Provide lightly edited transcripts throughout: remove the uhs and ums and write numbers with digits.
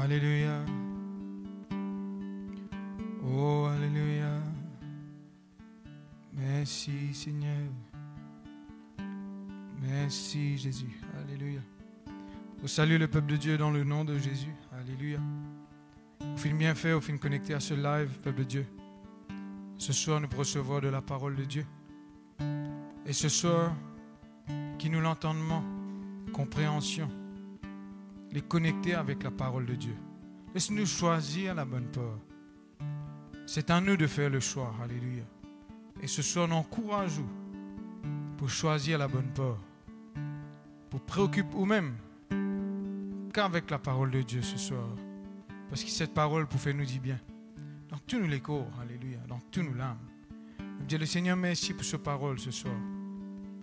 Alléluia. Oh, Alléluia. Merci Seigneur. Merci Jésus. Alléluia. Je salue le peuple de Dieu dans le nom de Jésus. Alléluia. Au fin bien fait, au fin connecté à ce live, peuple de Dieu. Ce soir, nous recevons de la parole de Dieu. Et ce soir, qui nous l'entendement, compréhension, les connecter avec la parole de Dieu. Laisse-nous choisir la bonne part. C'est à nous de faire le choix. Alléluia. Et ce soir, nous encourageons pour choisir la bonne part. Pour préoccuper nous-mêmes qu'avec la parole de Dieu ce soir. Parce que cette parole pour faire nous dire bien. Dans tous nous les corps, alléluia, dans tous nous l'âme. Nous disons le Seigneur merci pour ce parole ce soir.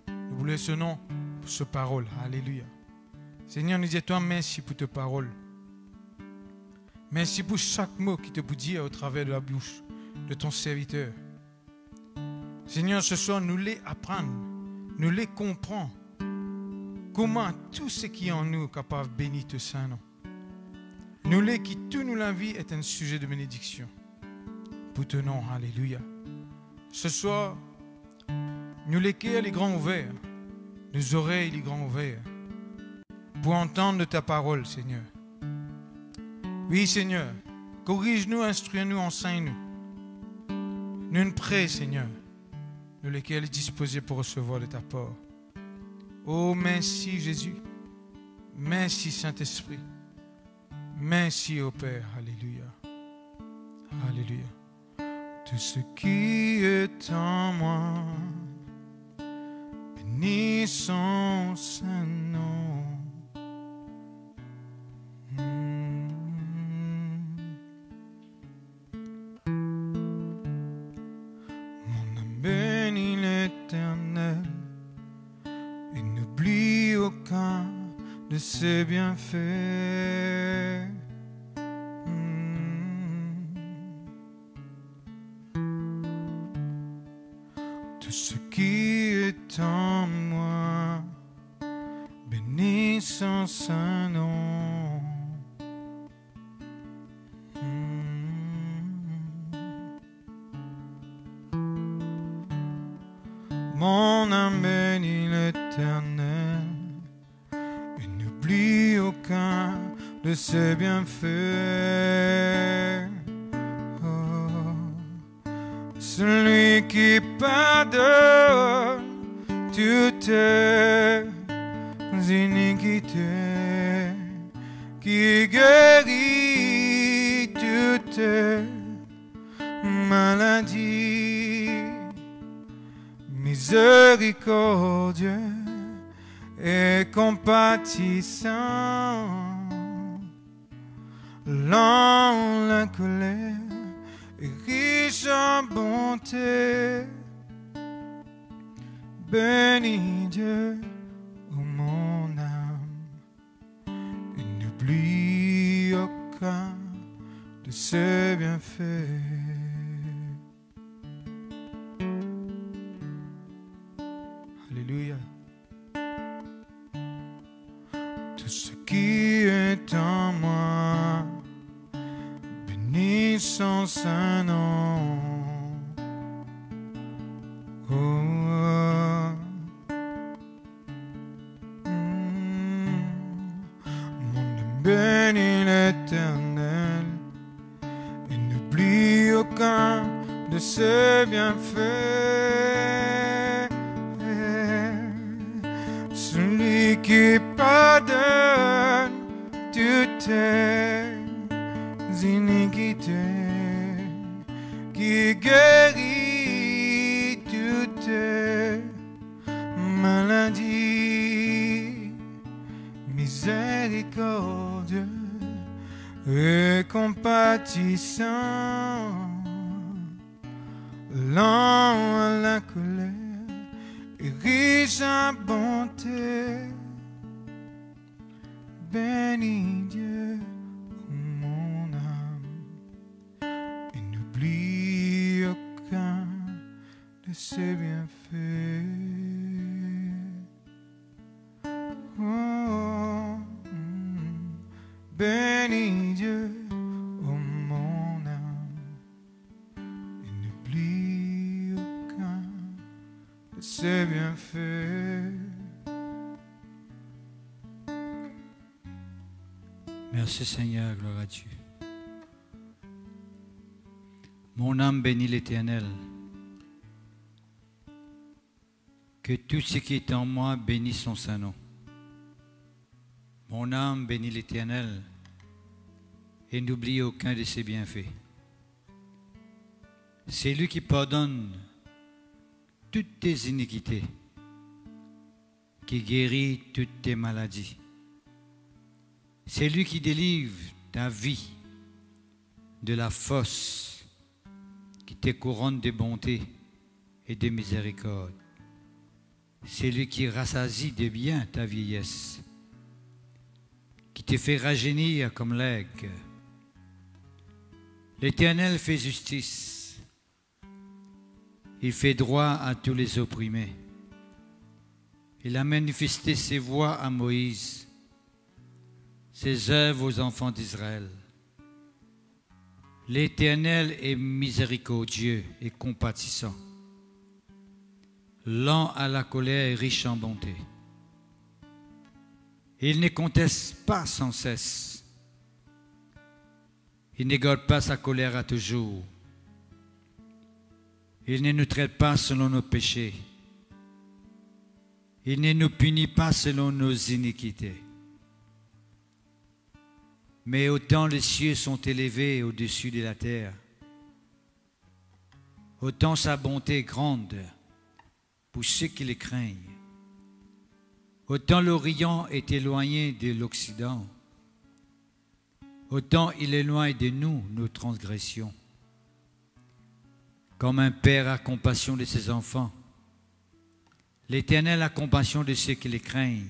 Nous voulons ce nom pour ce parole, alléluia. Seigneur, nous disons toi merci pour ta parole. Merci pour chaque mot qui te peut dire au travers de la bouche de ton serviteur. Seigneur, ce soir, nous les apprenons, nous les comprenons. Comment tout ce qui est en nous est capable de bénir ton Saint-Nom. Nous les qui tout nous la vie est un sujet de bénédiction. Pour ton nom, alléluia. Ce soir, nous les cœurs les grands ouverts, nos oreilles les grands ouverts, pour entendre ta parole, Seigneur. Oui, Seigneur, corrige-nous, instruis-nous, enseigne-nous. Nous nous prêts, Seigneur, nous lesquels disposés pour recevoir de ta part. Oh, merci Jésus. Merci Saint-Esprit. Merci au Père. Alléluia. Alléluia. Tout ce qui est en moi, bénis son Saint-Nom. Mon âme bénit l'Éternel et n'oublie aucun de ses bienfaits. Tout ce qui est en moi, bénis son Saint-Nom. Mon âme bénit l'Éternel et n'oublie aucun de ses bienfaits. Oh, celui qui pardonne toutes tes iniquités, qui guérit toutes tes maladies, miséricordieux et compatissant, lent la colère et riche en bonté. Bénis Dieu, ô mon âme, et n'oublie aucun de ses bienfaits. Alléluia. Tout ce qui est en moi, bénis son Saint-Nom. Oh, mon âme bénit l'Éternel et n'oublie aucun de ses bienfaits. Celui qui pardonne toutes tes iniquités, qui guérit toutes tes maladies, miséricordieux et compatissant, lent à la colère et riche en bonté. Bénis Dieu, mon âme, et n'oublie aucun de ses bienfaits. Oh, bénis Dieu, bienfaits. Merci Seigneur, gloire à Dieu. Mon âme bénit l'Éternel. Que tout ce qui est en moi bénisse son saint nom. Mon âme bénit l'Éternel et n'oublie aucun de ses bienfaits. C'est lui qui pardonne toutes tes iniquités, qui guérit toutes tes maladies. C'est lui qui délivre ta vie de la fosse, qui te couronne de bonté et de miséricorde. C'est lui qui rassasie de bien ta vieillesse, qui te fait rajeunir comme l'aigle. L'Éternel fait justice. Il fait droit à tous les opprimés. Il a manifesté ses voies à Moïse, ses œuvres aux enfants d'Israël. L'Éternel est miséricordieux et compatissant, lent à la colère et riche en bonté. Il ne conteste pas sans cesse. Il ne garde pas sa colère à toujours. Il ne nous traite pas selon nos péchés. Il ne nous punit pas selon nos iniquités. Mais autant les cieux sont élevés au-dessus de la terre, autant sa bonté est grande pour ceux qui le craignent. Autant l'Orient est éloigné de l'Occident, autant il éloigne de nous nos transgressions. Comme un père a compassion de ses enfants, l'Éternel a compassion de ceux qui le craignent,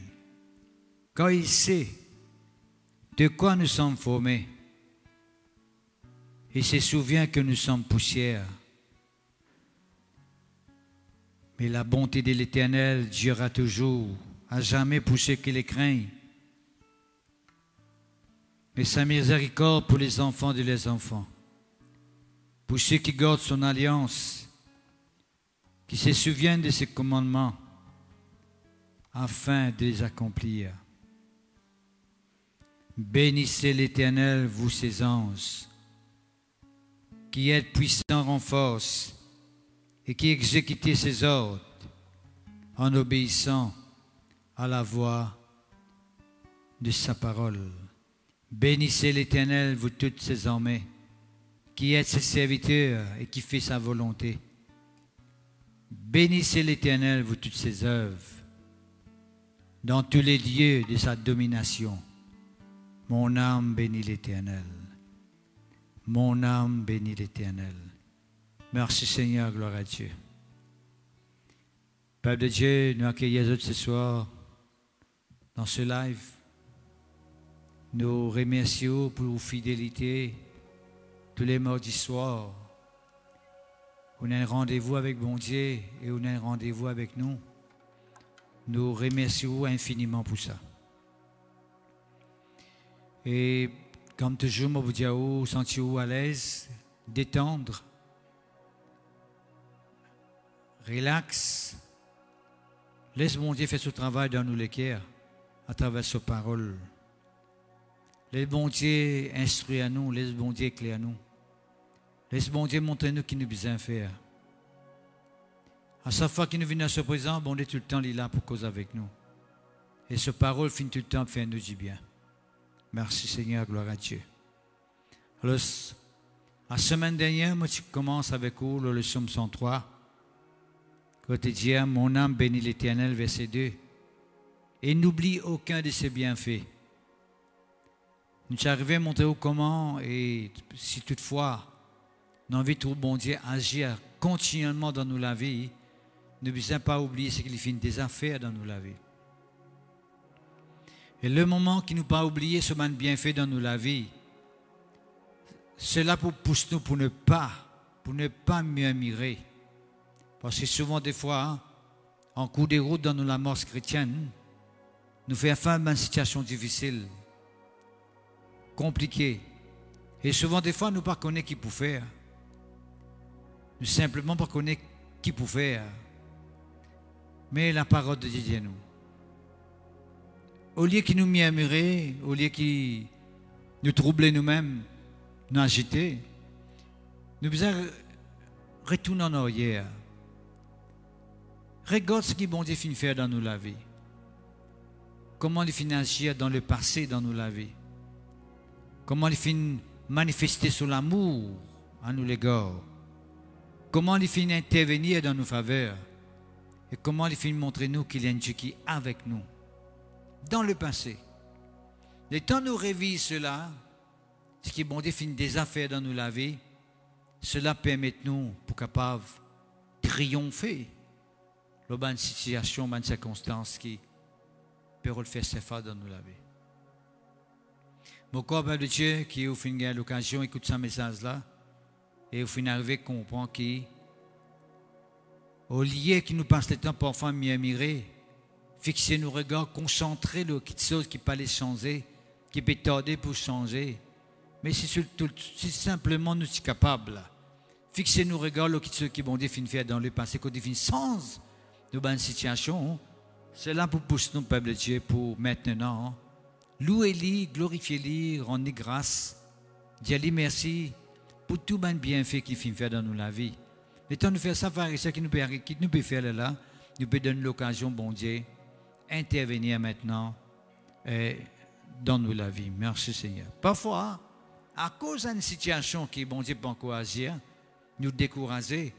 quand il sait de quoi nous sommes formés. Il se souvient que nous sommes poussière. Mais la bonté de l'Éternel durera toujours, à jamais pour ceux qui le craignent. Mais sa miséricorde pour les enfants de leurs enfants, pour ceux qui gardent son alliance, qui se souviennent de ses commandements, afin de les accomplir. Bénissez l'Éternel, vous ses anges, qui êtes puissants en force et qui exécutez ses ordres en obéissant à la voix de sa parole. Bénissez l'Éternel, vous toutes ses armées, qui êtes ses serviteurs et qui fait sa volonté. Bénissez l'Éternel, vous toutes ses œuvres, dans tous les lieux de sa domination. Mon âme bénit l'Éternel. Mon âme bénit l'Éternel. Merci Seigneur, gloire à Dieu. Père de Dieu, nous accueillons ce soir dans ce live. Nous remercions pour vos fidélités tous les mardis soirs. On a un rendez-vous avec bon Dieu et on a un rendez-vous avec nous. Nous remercions infiniment pour ça. Et comme toujours, je vous dis, sentez-vous à l'aise, détendre, relax. Laisse mon Dieu faire ce travail dans nous les cœurs, à travers sa parole. Laisse bon Dieu instruire à nous, laisse bon Dieu éclairer à nous. Laisse bon Dieu montrer nous qui nous besoin faire. À chaque fois qu'il nous vient à ce présent, bon Dieu tout le temps il est là pour causer avec nous. Et sa parole finit tout le temps pour faire nous du bien. Merci Seigneur, gloire à Dieu. Alors, la semaine dernière, moi, je commence avec vous le psaume 103. Côté dire, mon âme bénit l'Éternel, verset 2. Et n'oublie aucun de ses bienfaits. Nous sommes arrivés à montrer comment, et si toutefois, nous avons envie de bon Dieu agir continuellement dans nos vies, ne devons pas oublier ce qu'il fait des affaires dans nos vies. Et le moment qui nous pas oublier ce man bienfait dans nos vie, c'est là pour pousser nous pour ne pas murmurer. Parce que souvent des fois, en cours de route dans nos mort chrétienne, nous faisons face à une situation difficile, compliquée. Et souvent des fois, nous ne connaissons pas qui pour faire. Nous simplement pas connaître qui pour faire. mais la parole de Dieu dit nous. Au lieu qu'il nous murmurer, au lieu qu'il nous troubler nous-mêmes, nous agiter, nous devons retourner en arrière. Regarde ce que bon Dieu finit faire dans nous la vie. Comment il finit agir dans le passé dans nous la vie. Comment il finit manifester son amour à nous l'égard. Comment il finit intervenir dans nos faveurs. Et comment il finit montrer nous qu'il y a un Dieu qui est avec nous. Dans le passé. Le temps nous révise cela, ce qui bon Dieu finit des affaires dans nous la vie, cela permet nous pour capable triompher dans une situation, dans une circonstance qui peut le faire s'effacer dans nous la vie. Mon corps, Père de Dieu, qui au fin de l'occasion, écoute ce message-là, et au fin d'arriver, comprend qu'au lieu qui nous passe le temps pour enfin mieux mirer, fixer nos regards, concentrer sur quelque chose qui peut aller changer, qui peut tarder pour changer, mais c'est simplement nous sommes capables. Fixer nos regards sur quelque chose qui bon Dieu finit faire dans le passé, qu'on définit sans de bonnes situations, c'est là pour pousser nous, Père de Dieu, pour maintenant. Louez-lui, glorifiez-lui, rendez grâce. Dis-lui merci pour tout le bienfait qu'il fait faire dans nous la vie. Le temps de faire ça, frère et sœurs, qui nous peut faire là, nous peut donner l'occasion, bon Dieu, intervenir maintenant dans nous la vie. Merci Seigneur. Parfois, à cause d'une situation qui, bon Dieu, peut encore agir, nous décourager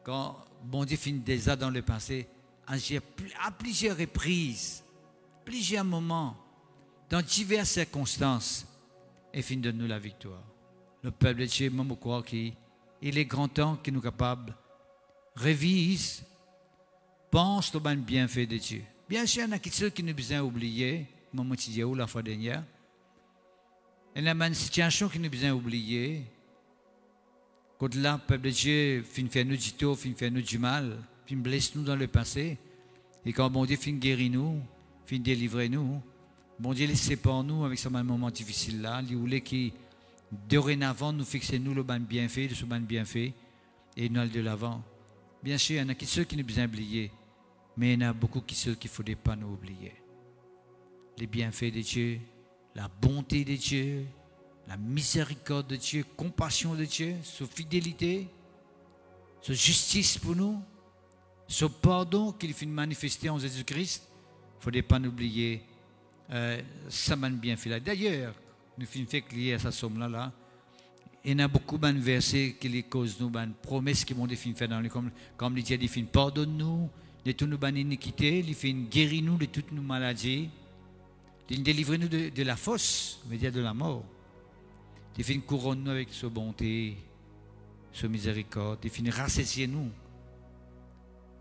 quand, bon Dieu, finit déjà dans le passé, agir à plusieurs reprises, plusieurs moments, dans diverses circonstances, et finit de nous la victoire. Le peuple de Dieu, même au croire qu'il est grand temps qu'il nous capable, révise, pense au bienfait de Dieu. Bien sûr, il y en a qui nous besoin oublier, moment où la fois dernière. Il y a une situation qui nous besoin oublier. Quand là, le peuple de Dieu finit faire nous du tort, finit faire nous du mal, finit blesse nous dans le passé. Et quand bon Dieu finit guérir nous, finit délivrer nous, bon Dieu laisse pour nous avec ce moment difficile là, il voulait qu'il dorénavant nous fixe nous le bienfait, de ce bienfait, et nous aller de l'avant. Bien sûr, il y en a ceux qui nous besoin oublier, mais il y en a beaucoup qui ne faudrait pas nous oublier. Les bienfaits de Dieu, la bonté de Dieu, la miséricorde de Dieu, compassion de Dieu, sa fidélité, sa justice pour nous, ce pardon qu'il fait manifester en Jésus-Christ, il ne faudrait pas nous oublier ça m'a bien fait là. D'ailleurs, nous finissons fait lier à sa somme-là, il y a beaucoup de versets qui les causent nous, de promesses qui m'ont défini faire dans le comme il dit, il fait pardonne-nous de toutes nos iniquités, il fait guérir nous de toutes nos maladies, il délivre nous de la fosse, c'est-à-dire de la mort. Il fait couronne nous avec sa bonté, sa miséricorde, il fait rassasier nous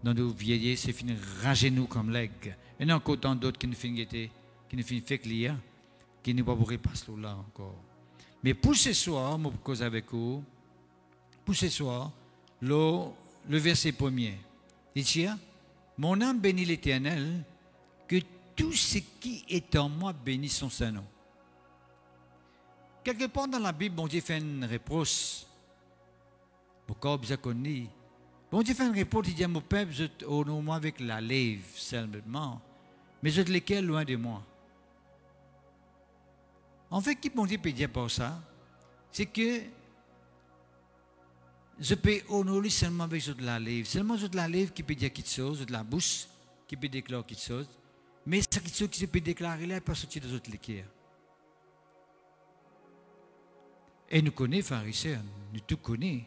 dans nos vieillesses, il fait rager nous comme l'aigle. Et il y a encore tant d'autres qui nous finissent qui nous fait lire, qui ne pas pourrait passer là encore. Mais pour ce soir, je vais causer avec vous, pour ce soir, le verset premier. Il dit, mon âme bénit l'Éternel, que tout ce qui est en moi bénisse son Saint-Nom. Quelque part dans la Bible, bon Dieu fait une réponse. Pourquoi vous avez connu? Bon Dieu fait une réponse, il dit, mon peuple, je honore moi avec la lèvre seulement, mais je te lesquels loin de moi. En fait, qui bon Dieu peut dire par ça, c'est que je peux honorer seulement avec de la lèvre. Seulement de la lèvre qui peut dire quelque chose, de la bouche qui peut déclarer quelque chose. Mais c'est quelque chose qui peut déclarer là, pas sortir des autres l'équerre. Et nous connaissons, pharisiens, nous tout connaissons,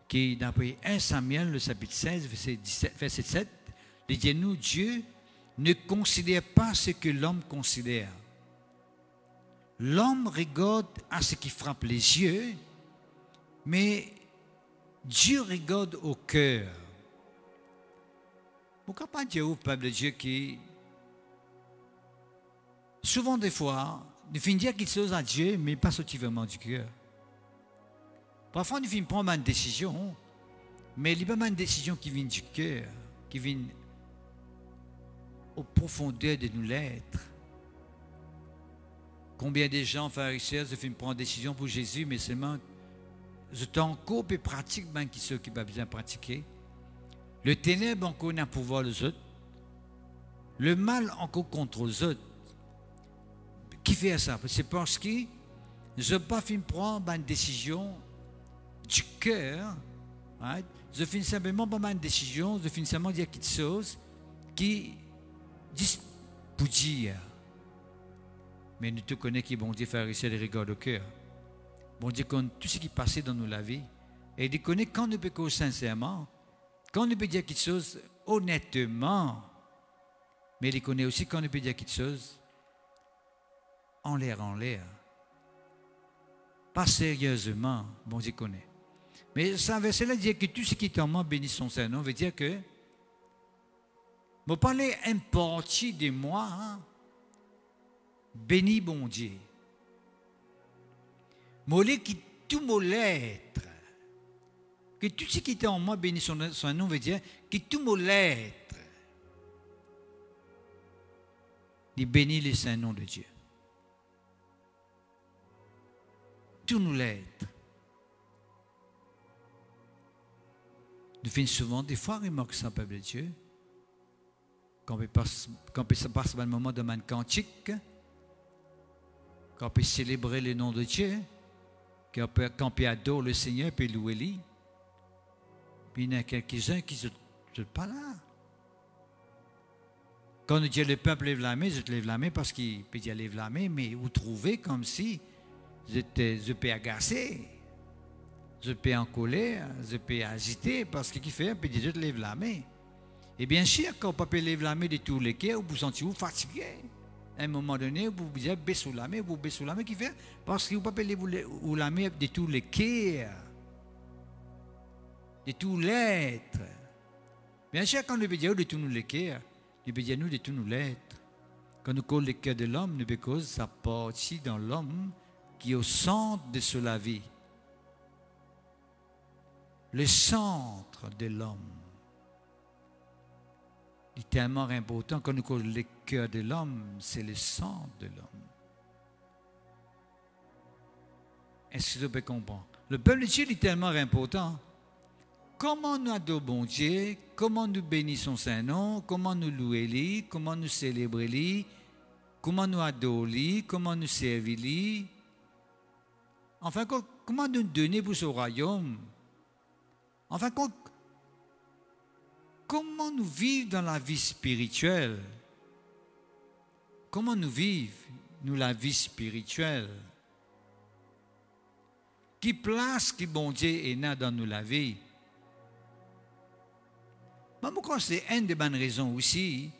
qui d'après 1 Samuel, le chapitre 16, verset 7, il dit nous, Dieu ne considère pas ce que l'homme considère. L'homme regarde à ce qui frappe les yeux, mais Dieu regarde au cœur. Pourquoi pas Dieu au peuple de Dieu qui, souvent des fois, nous finissons dire quelque chose à Dieu, mais pas sortivement du cœur. Parfois, nous finissons prendre une décision, mais il n'y a pas une décision qui vient du cœur, qui vient aux profondeurs de nous l'être. Combien de gens, pharisiens, se font prendre une décision pour Jésus, mais seulement, je t'en coupe et pratique, ben, qui ceux qui n'ont pas besoin de pratiquer. Le ténèbre, encore, n'a pouvoir les autres. le mal encore contre les autres. Qui fait ça? C'est parce que je ne pas prendre une décision du cœur. Right? Je finis simplement pas une décision, je finis simplement dire quelque chose qui dit pour dire. Mais nous te connaissons qui bon Dieu fait réussir les regards au cœur. Bon Dieu connaît tout ce qui passait dans nos vies. Et il connaît quand nous péchons sincèrement, quand nous peut dire quelque chose honnêtement, mais il connaît aussi quand nous peut dire quelque chose en l'air. Pas sérieusement, bon Dieu connaît. Mais ça veut dire que tout ce qui est en moi bénit son Saint-Nom, veut dire que me parler importé de moi, hein, béni bon Dieu. Molé qui tout mon l'être, que tout ce qui est en moi bénit son nom, veut dire que tout mon l'être, il bénit le Saint-Nom de Dieu. Tout nous l'être. Nous faisons souvent des fois remarquer ça, peuple de Dieu. Quand on passe un moment de man cantique, quand on peut célébrer le nom de Dieu, quand on peut adorer le Seigneur, puis louer lui. Puis il y en a quelques-uns qui ne sont pas là. Quand nous disons le peuple lève la main, je te lève la main parce qu'il peut dire lève la main, mais vous trouvez comme si je peux agacer, je peux en colère, je peux agiter, parce que qui fait, puis je te lève la main. Et bien sûr, quand on peut lever la main de tous les cœurs, vous vous sentez fatigué. À un moment donné, vous vous dites baissez la main, qui fait, parce que vous ne pouvez pas lever la main de tous les cœurs, de tous l'être. Bien sûr, quand nous disons de tous les cœurs, nous disons de tous l'être. Quand nous collons le cœur de l'homme, nous disons ça partit dans l'homme qui est au centre de la vie. Le centre de l'homme. Il est tellement important quand nous connaissons le cœur de l'homme, c'est le centre de l'homme. Est-ce que vous pouvez comprendre? Le peuple de Dieu est tellement important. Comment nous adorons bon Dieu, comment nous bénissons son Saint-Nom, comment nous louons lui, comment nous célébrons lui, comment nous adorons lui, comment nous servons lui. Enfin, comment nous donner pour ce royaume? Enfin, comment nous vivons dans la vie spirituelle? Comment nous vivons, nous, la vie spirituelle? Qui place que bon Dieu est né dans nous la vie? Moi, je crois que c'est une des bonnes raisons aussi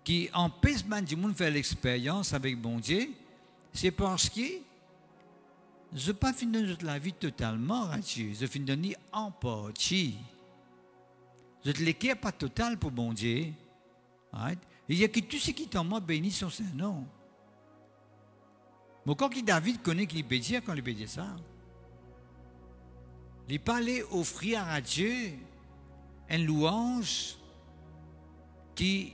qui empêche du monde de faire l'expérience avec bon Dieu. C'est parce que je ne pas finir la vie totalement à Dieu. Je finis en partie. Je ne l'éclaire pas total pour bon Dieu. Right? Il y a que tout ce qui est en moi bénit son Saint-Nom. Mais quand David connaît qu'il peut dire quand il peut dire ça, il peut aller offrir à Dieu une louange qui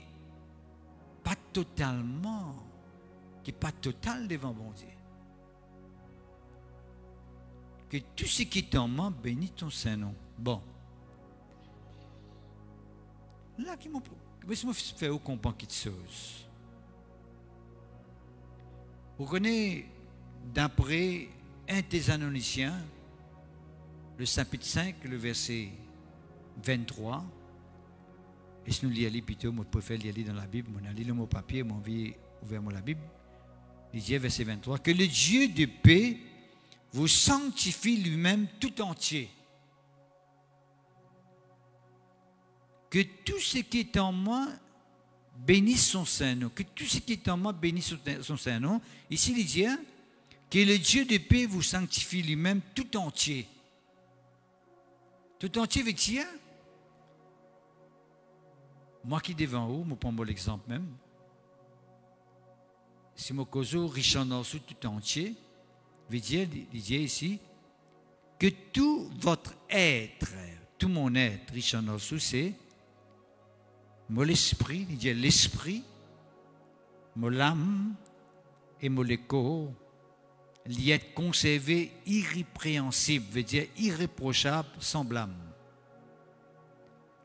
pas totalement, qui pas totale devant bon Dieu. Que tout ce qui est en moi bénit ton Saint-Nom. Bon. Là, laisse-moi faire comprendre quelque chose. Vous connaissez, d'après 1 Thessaloniciens, le chapitre 5, le verset 23, et si nous lisons plutôt, je préfère lire dans la Bible, je lis le mot papier, je vais ouvrir la Bible. Il dit, verset 23, que le Dieu de paix vous sanctifie lui-même tout entier. Que tout ce qui est en moi bénisse son Saint-Nom. Que tout ce qui est en moi bénisse son Saint-Nom. Ici, il dit que le Dieu de paix vous sanctifie lui-même tout entier. Tout entier veut dire, moi qui devant vous, je prends l'exemple même. Si je cause Richard Norsou tout entier, veut dire, il dit ici, que tout votre être, tout mon être, Richard Norsou, c'est mon esprit, il dit l'esprit, mon âme et mon corps, l'y être conservé irrépréhensible, veut dire irréprochable, sans blâme,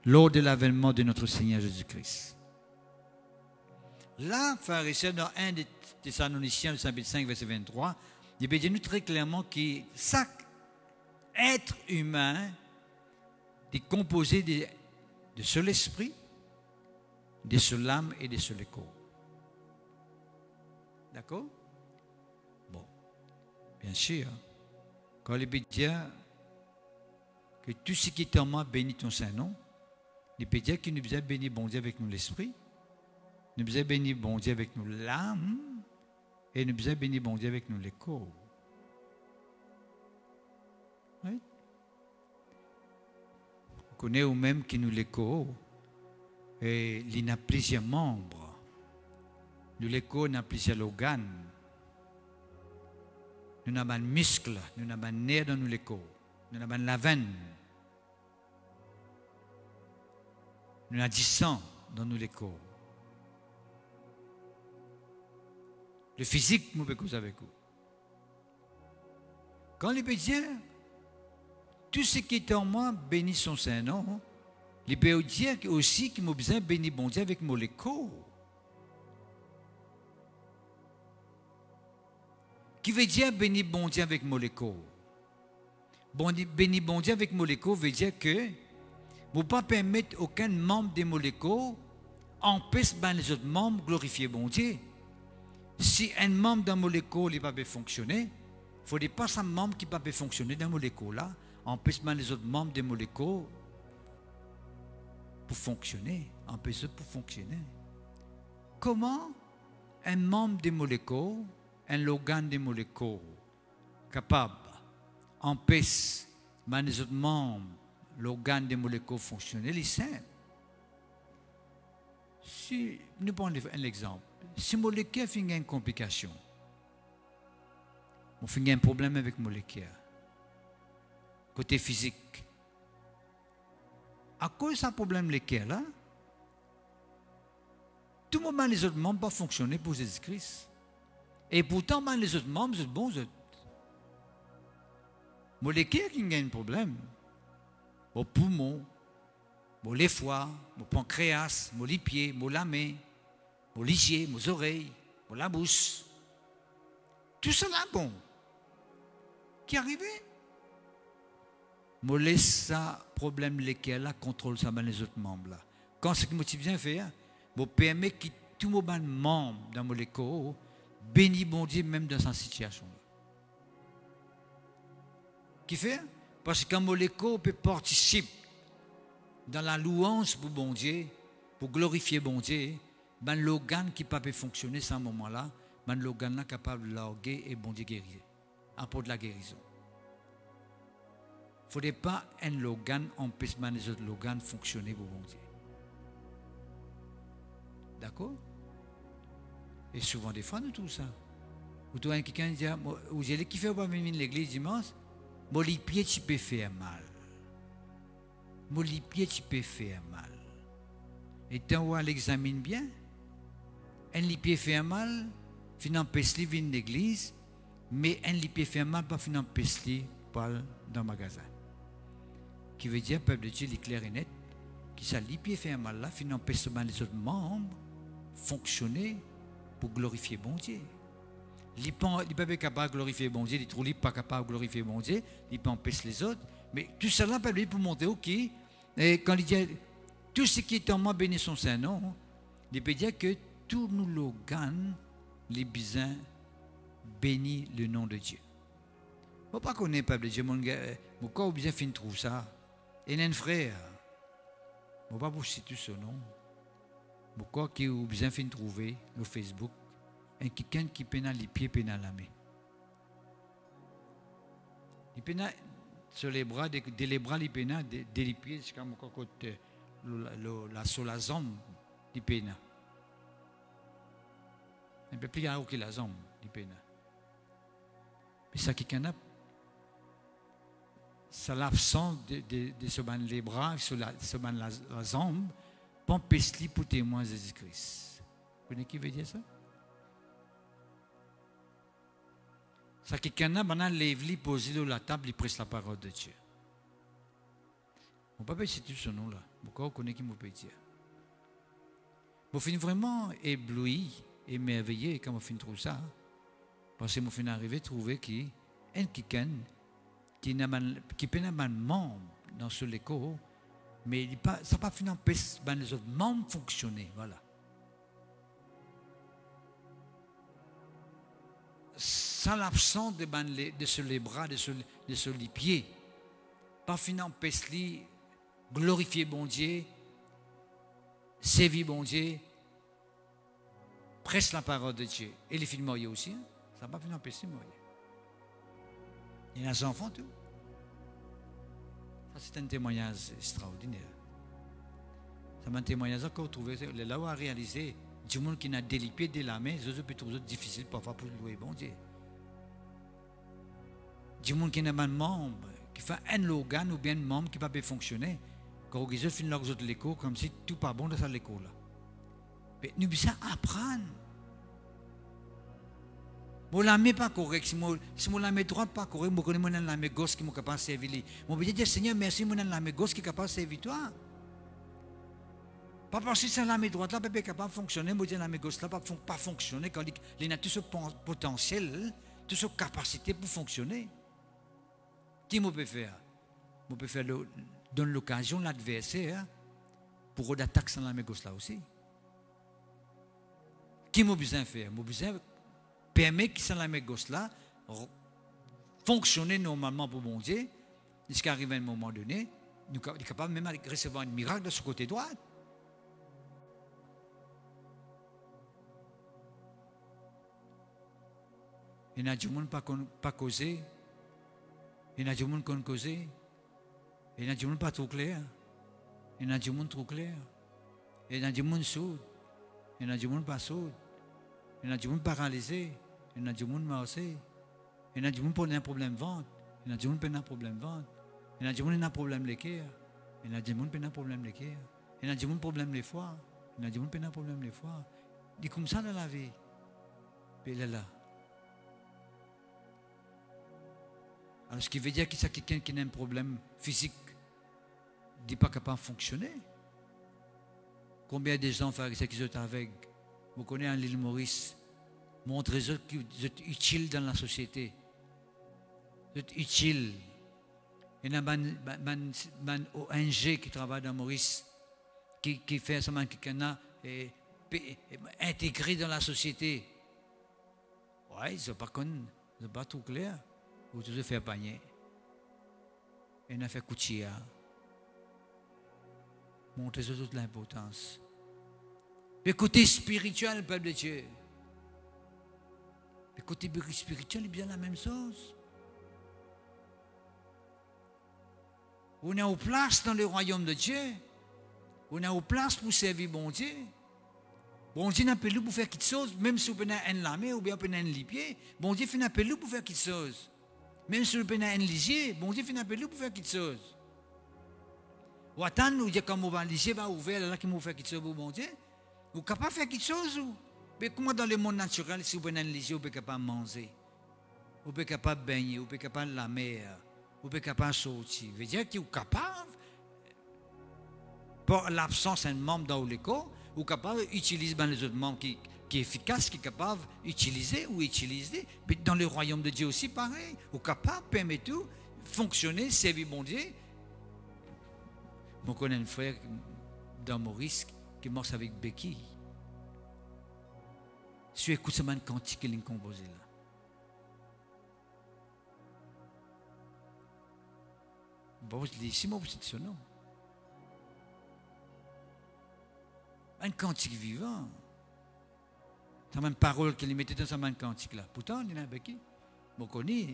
lors de l'avènement de notre Seigneur Jésus-Christ. Là, frères et sœurs, dans 1 des Thessaloniciens, le chapitre 5, verset 23, il dit nous très clairement que chaque être humain est composé de seul esprit, de seule âme et de seul corps. D'accord? Bon, bien sûr, quand il peut dire que tout ce qui est en moi bénit ton Saint-Nom, il peut dire qu'il nous a béni bon Dieu avec nous l'esprit, nous a béni bon Dieu avec nous l'âme, et nous a béni bon Dieu avec nous le corps. Oui? On connaît ou même qui nous le corps, et il a plusieurs membres. Nous le corps a plusieurs organes. Nous avons un muscle, nous avons un nerf dans nous le corps, nous avons la veine, nous avons du sang dans nous le corps. Le physique, nous pouvons causer avec vous. Quand il peut dire, tout ce qui est en moi bénit son Saint-Nom, il peut dire aussi qu'il m'a besoin de bénir bon Dieu avec mon corps. Qui veut dire bénir bon Dieu avec mon corps? Bénir bon Dieu avec mon corps veut dire que je ne peux pas permettre aucun membre de mon corps empêche les autres membres de glorifier bon Dieu. Si un membre dans mon corps ne peut pas fonctionner, il ne faudrait pas un membre qui ne peut pas fonctionner dans mon corps là, empêche les autres membres de mon corps pour fonctionner, empêche pour fonctionner. Comment un membre de mon corps, un organe de mon corps capable empêche les autres membres, l'organe de mon corps fonctionner, il est simple. Si nous prenons un exemple, si mon cœur fait une complication, on fait un problème avec mon cœur, côté physique, à cause de ce problème le cœur là, tout le moment les autres membres ne peuvent pas fonctionner pour Jésus-Christ. Et pourtant, les autres membres sont bons. Mon cœur qui a un problème, mon poumon, mon foie, mon pancréas, mon pieds, mon main, mon yeux, mon oreilles, mon bouche. Tout cela bon. Qui est arrivé? Je laisse ça problème lequel là contrôle ça les autres membres là. Quand ce que je viens faire, je permets que tout le monde membre dans mon corps bénit bon Dieu même dans cette situation là. Qui fait? Parce que quand mon corps peut participer dans la louange pour bon Dieu, pour glorifier bon Dieu, ben l'organe qui ne peut pas fonctionner à ce moment-là, ben l'organe là capable de larguer et bon Dieu guérir. Après de la guérison. Il ne faudrait pas un organe empêcher les autres organes de fonctionner pour bon Dieu. D'accord? Et souvent, des fois, nous tout ça. Ou toi, quelqu'un dit, ou j'ai qui fait pas venir l'église dimanche, mon pied, tu peux faire mal. Mon pied, tu peux faire mal. Et tant on l'examine bien, un pied fait mal, finalement, pèse vient l'église, mais un pied fait mal, pas finalement, pèse dans le magasin. Qui veut dire, peuple de Dieu, il est clair et net, qui ça, les pieds fait mal là, finalement, pèse les autres membres, fonctionner pour glorifier bon Dieu. Il n'est pas capable de glorifier bon Dieu, il n'est pas capable de glorifier bon Dieu, il peut empêcher les autres. Mais tout cela peut pour montrer, ok, et quand il dit tout ce qui est en moi bénit son Saint-Nom, il peut dire que tout nous l'organe, les besoins bénit le nom de Dieu. Il ne faut pas qu'on ait peuple de Dieu, mon corps bien fin trouve ça. Et un frère, je ne vais pas vous citer ce nom, mon corps qui a bien fin trouver le Facebook. Et quelqu'un qui peine les pieds, peine la main. Il peine sur les bras, de les bras, il peine, de les pieds, jusqu'à mon côté, sur la jambe, il peine. Un peu plus grand que la jambe, il peine. Mais ça, quelqu'un a, ça l'absence de les bras, sur la jambe, pour empêcher pour témoin de Jésus-Christ. Vous connaissez qui veut dire ça? Ça quelqu'un a maintenant lève-li, posé sur la table, il presse la parole de Dieu. On ne peut pas citer ce nom-là. Pourquoi on connaît qui me peut dire? Je suis vraiment ébloui, émerveillé quand je trouve ça. Parce que je suis arrivé à trouver qui peut être un membre dans ce l'écho, mais ça n'a pas fini d'empêcher les autres membres de fonctionner. Voilà. Sans l'absence de sur les bras, de sur les pieds, pas fini d'empêcher de glorifier bon Dieu, servir bon Dieu, presse la parole de Dieu. Et les filles moyen aussi, hein? Ça n'a pas fini d'empêcher moi. Il y a des enfants tout. Ça, c'est un témoignage extraordinaire. C'est un témoignage encore trouvé, là où à réaliser, du monde qui n'a délipé de la main, c'est plutôt difficile parfois pour louer bon Dieu. Du monde qui n'a pas de membre, qui fait un organe ou bien un membre qui ne peut pas fonctionner, quand on regarde les autres l'écho, comme si tout pas bon dans cette école là. Mais nous devons apprendre. Si la main pas correct, si la main droite pas correct, je connais la main gauche qui est capable de servir. Je vais dire Seigneur, merci, je la main gauche qui est capable de servir toi. Pas parce que c'est la main droite là, pas capable de fonctionner, je dire la main gauche là pas fonctionner quand il a tout ce potentiel, toute cette capacité pour fonctionner. Qui peut faire? Je peux faire donner l'occasion l'adversaire pour attaquer sur la main gauche là aussi. Qui m'a besoin de faire? M'a besoin permet que la main gauche là fonctionne normalement pour bon Dieu, jusqu'à arriver à un moment donné, nous sommes capables même de recevoir un miracle de ce côté droit. Il y a du monde pas causé, il y a du monde qu'on causé, il y a du monde pas trop clair, il y a du monde trop clair, il y a du monde sourd, il y a du monde pas sourd, il y a du monde paralysé. Il y a du monde marché. Il y a du monde qui a un problème de vente. Il y a du monde qui a un problème de vente. Il y a du monde qui a un problème de l'équerre. Il y a du monde qui a un problème de l'équerre. Il y a du monde qui a un problème de foie. Il y a du monde qui a un problème de foie. Il est comme ça dans la vie. Puis il est là. Alors ce qui veut dire que c'est quelqu'un qui a un problème physique, il n'est pas capable de fonctionner. Combien de gens font ça qui sont aveugles? Vous connaissez en l'île Maurice. Montrez-eux que vous êtes utiles dans la société. Vous êtes utiles. Il y a un ONG qui travaille dans Maurice, qui fait ça, qui est intégré dans la société. Oui, ils ne sont pas connus, ils ne sont pas tout clair. Vous tous faire panier. Il y a fait coutia. Montrez-eux toute l'importance. Le côté spirituel, peuple de Dieu. Le côté spirituel est bien la même chose. On est en place dans le royaume de Dieu. On est en place pour servir bon Dieu. Bon Dieu n'a pas nous pour faire quelque chose, même si on peut un lamé ou bien on peut un lipier. Bon Dieu n'a pas nous pour faire quelque chose. Même si on peut un lisier, bon Dieu n'a pas nous pour faire quelque chose. Ou attendre, ou dire comme on va lisier, va ouvrir, là qui va faire quelque chose pour bon Dieu. Vous êtes capable de faire quelque chose ou? Mais comment dans le monde naturel, si vous êtes analysé, vous êtes capable de manger, vous êtes capable de baigner, vous êtes capable de la mer, vous êtes capable de sortir. Ça veut dire que vous êtes capable, pour l'absence d'un membre dans l'école, vous êtes capable d'utiliser les autres membres qui est efficace, qui est capable d'utiliser ou utiliser. Mais dans le royaume de Dieu aussi, pareil. Vous êtes capable de permettre tout, fonctionner, servir bon Dieu. Je connais un frère dans Maurice qui est mort avec Becky. Si tu écoutes ce man cantique qu'il a composé là. Bon, c'est mon position, non? Un cantique vivant. C'est même parole qu'il mettait dans ce man cantique là. Pourtant, il y a un Becky. Bon, connais,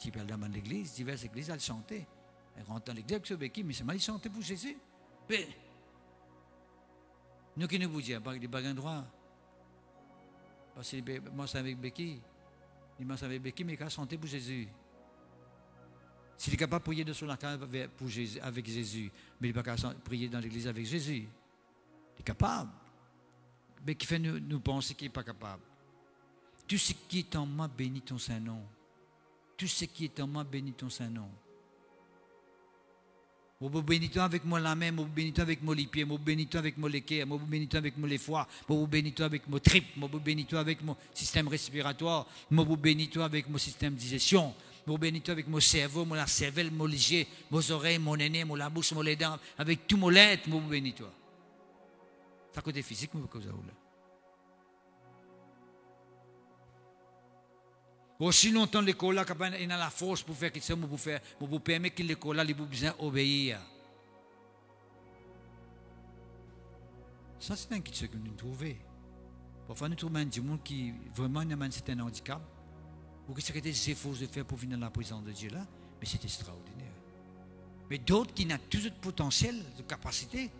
il parle dans l'église, diverses églises, elle chantait. Elle rentre dans l'église avec ce Becky, mais c'est mal, il chantait pour Jésus. Mais, nous qui nous vous disons, il n'y a pas de droit. Parce que moi, c'est avec Becky. Il m'a avec Becky, mais il a chanté pour Jésus. S'il est capable de prier sur la cave avec Jésus, mais il n'est pas capable de prier dans l'église avec Jésus. Il est capable. Mais qui fait nous penser qu'il n'est pas capable. Tout ce qui est en moi, bénis ton Saint-Nom. Tout ce qui est en moi, bénis ton Saint-Nom. Je vous bénis avec moi la main, je vous bénis avec moi les pieds, je vous bénis avec moi les cœurs, je vous bénis avec moi les foies, je vous bénis avec mon tripes, je vous bénis avec mon système respiratoire, je vous bénis avec mon système de digestion, je vous bénis avec mon cerveau, mon cervelle, mon léger, mes oreilles, mon nez, mon la bouche, mon les dents, avec tout mon lait, je vous bénis. C'est à côté physique, mais vous avez aussi longtemps l'école là, il a la force pour faire quelque chose, pour vous permettre que l'école là, il a besoin d'obéir. Ça, c'est un quelque que nous trouvons. Parfois, nous trouvons des gens qui vraiment ont un handicap, ou qui seraient des efforts de faire pour venir dans la présence de Dieu là, mais c'est extraordinaire. Mais d'autres qui n'ont tout le potentiel, de capacité,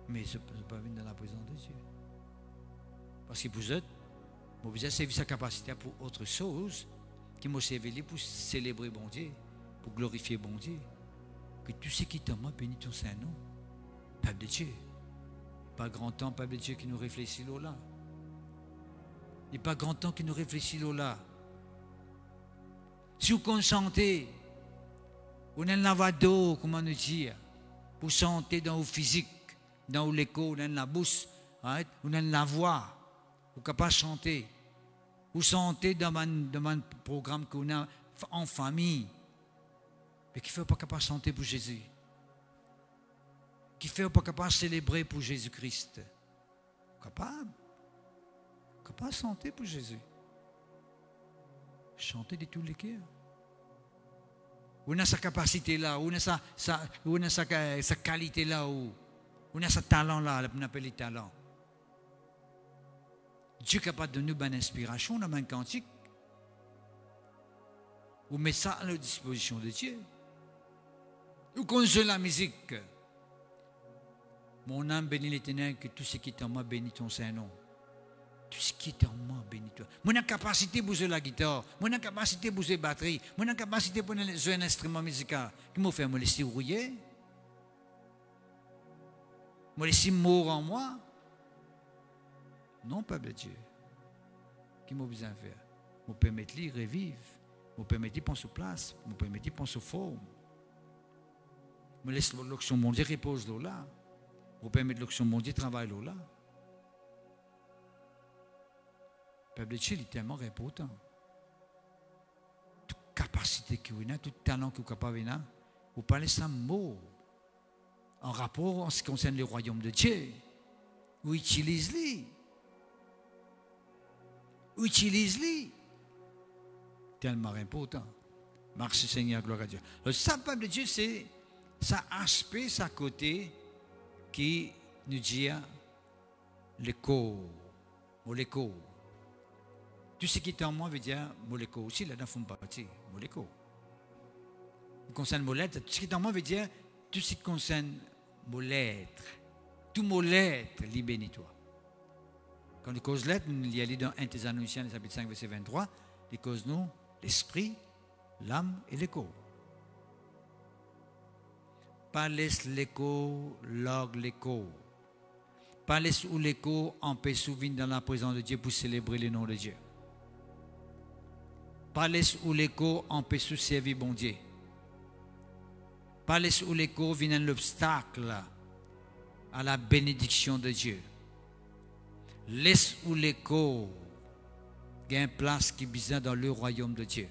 mais ils ne peuvent pas venir dans la présence de Dieu. Parce que vous êtes, vous avez servi sa capacité pour autre chose, qui m'a servi pour célébrer bon Dieu, pour glorifier bon Dieu. Que tout ce qui t'en m'a béni ton Saint-Nom, Peuple de Dieu. Pas grand temps, Peuple de Dieu, qui nous réfléchit là. Il n'y a pas grand temps qui nous réfléchit là. Si vous consentez, vous avez un lavado, comment nous dire, pour santé dans le physique, dans l'écho, dans la bouche, right? Vous avez la voix, vous n'êtes capable de chanter. Vous sentez dans un programme qu'on a en famille, mais qui ne fait pas capable de chanter pour Jésus. Qui ne fait pas capable de célébrer pour Jésus-Christ. Capable de chanter pour Jésus. Chanter de tous les cœurs. On a sa capacité là, on a sa qualité là, on a sa talent là, on appelle les talents. Dieu est capable de nous donner une inspiration dans un cantique. Vous mettez ça à la disposition de Dieu. Vous connaissez la musique. Mon âme bénit l'Éternel, que tout ce qui est en moi bénit ton Saint-Nom. Tout ce qui est en moi bénit toi. Mon capacité de bouger la guitare, mon capacité de bouger la batterie, mon capacité de jouer un instrument musical. Qui m'a fait me laisser rouiller? Me laisser mourir en moi? Non, Peuple de Dieu. Qui m'a besoin de faire? Me permettre de revivre, me permettre de prendre sur place, me permettre de prendre sur forme. Me laisse l'option mon Dieu repose là. Me permettre l'option mon Dieu travaille là. Peuple de Dieu est tellement important. Toute capacité que vous avez, tout talent que vous êtes capable de faire, vous parlez sans mot en rapport en ce qui concerne le royaume de Dieu. Vous utilisez-les. Utilise-les. Tellement important. Merci Seigneur, gloire à Dieu. Le peuple de Dieu, c'est ça aspect, ça côté qui nous dit l'écho, l'écho. Tout ce qui est en moi veut dire l'écho aussi, là-dedans, il faut me partir. L'écho. Il concerne mon lettre. Tout ce qui est en moi veut dire tout ce qui concerne mon lettre. Tout mon lettre, libénis-toi. Quand les causes lettres, il y a dans 1 Thessaloniciens, chapitre 5, verset 23, les causes nous, l'esprit, l'âme et l'écho. Pas laisse l'écho, l'orgue l'écho. Pas laisse où l'écho empêche de venir dans la présence de Dieu pour célébrer le nom de Dieu. Pas laisse où l'écho empêche de servir bon Dieu. Pas laisse où l'écho vient l'obstacle à la bénédiction de Dieu. Laisse où l'écho il y a une place qui est besoin dans le royaume de Dieu.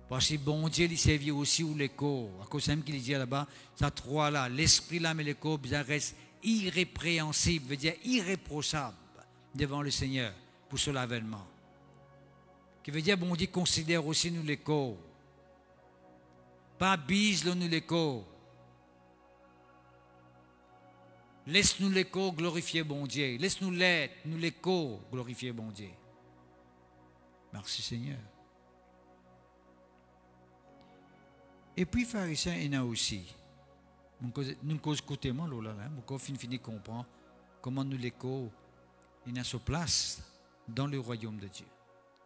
Parce que bon Dieu, il servit aussi où l'écho. À cause même qu'il dit là-bas, ça trois là, l'esprit, l'âme et l'écho, ça reste irrépréhensible, veut dire irréprochable devant le Seigneur pour ce l'avènement. Qui veut dire, bon Dieu considère aussi nous l'écho. Pas bise nous l'écho. Laisse-nous l'écho glorifier bon Dieu. Laisse-nous l'être, nous l'écho glorifier bon Dieu. Merci Seigneur. Et puis, pharisien, il y en a aussi. Nous cause côté moi, là, nous fini comprendre comment nous l'écho, il y a sa place dans le royaume de Dieu.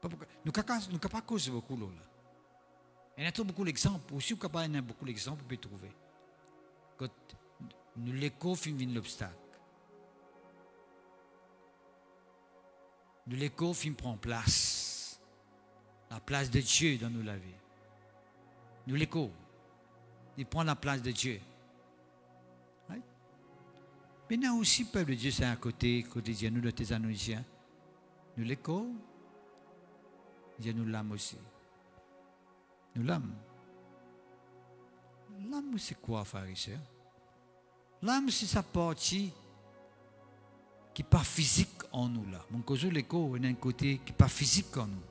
Nous ne pouvons pas causer beaucoup là. Il y a beaucoup d'exemples. Aussi, il y a beaucoup d'exemples pour trouver. Quand nous l'écho finit l'obstacle. Nous l'écho finit prend place. La place de Dieu dans nous la vie. Nous l'écho. Il prend la place de Dieu. Mais il y a aussi, peuple de Dieu, c'est à côté de nous, de tes annonciens. Nous l'écho, Dieu nous l'âme aussi. Nous l'âme. L'âme, c'est quoi, frères et sœurs? L'âme, c'est sa partie qui n'est pas physique en nous, là. Mon cause, l'écho, il y a un côté qui n'est pas physique en nous.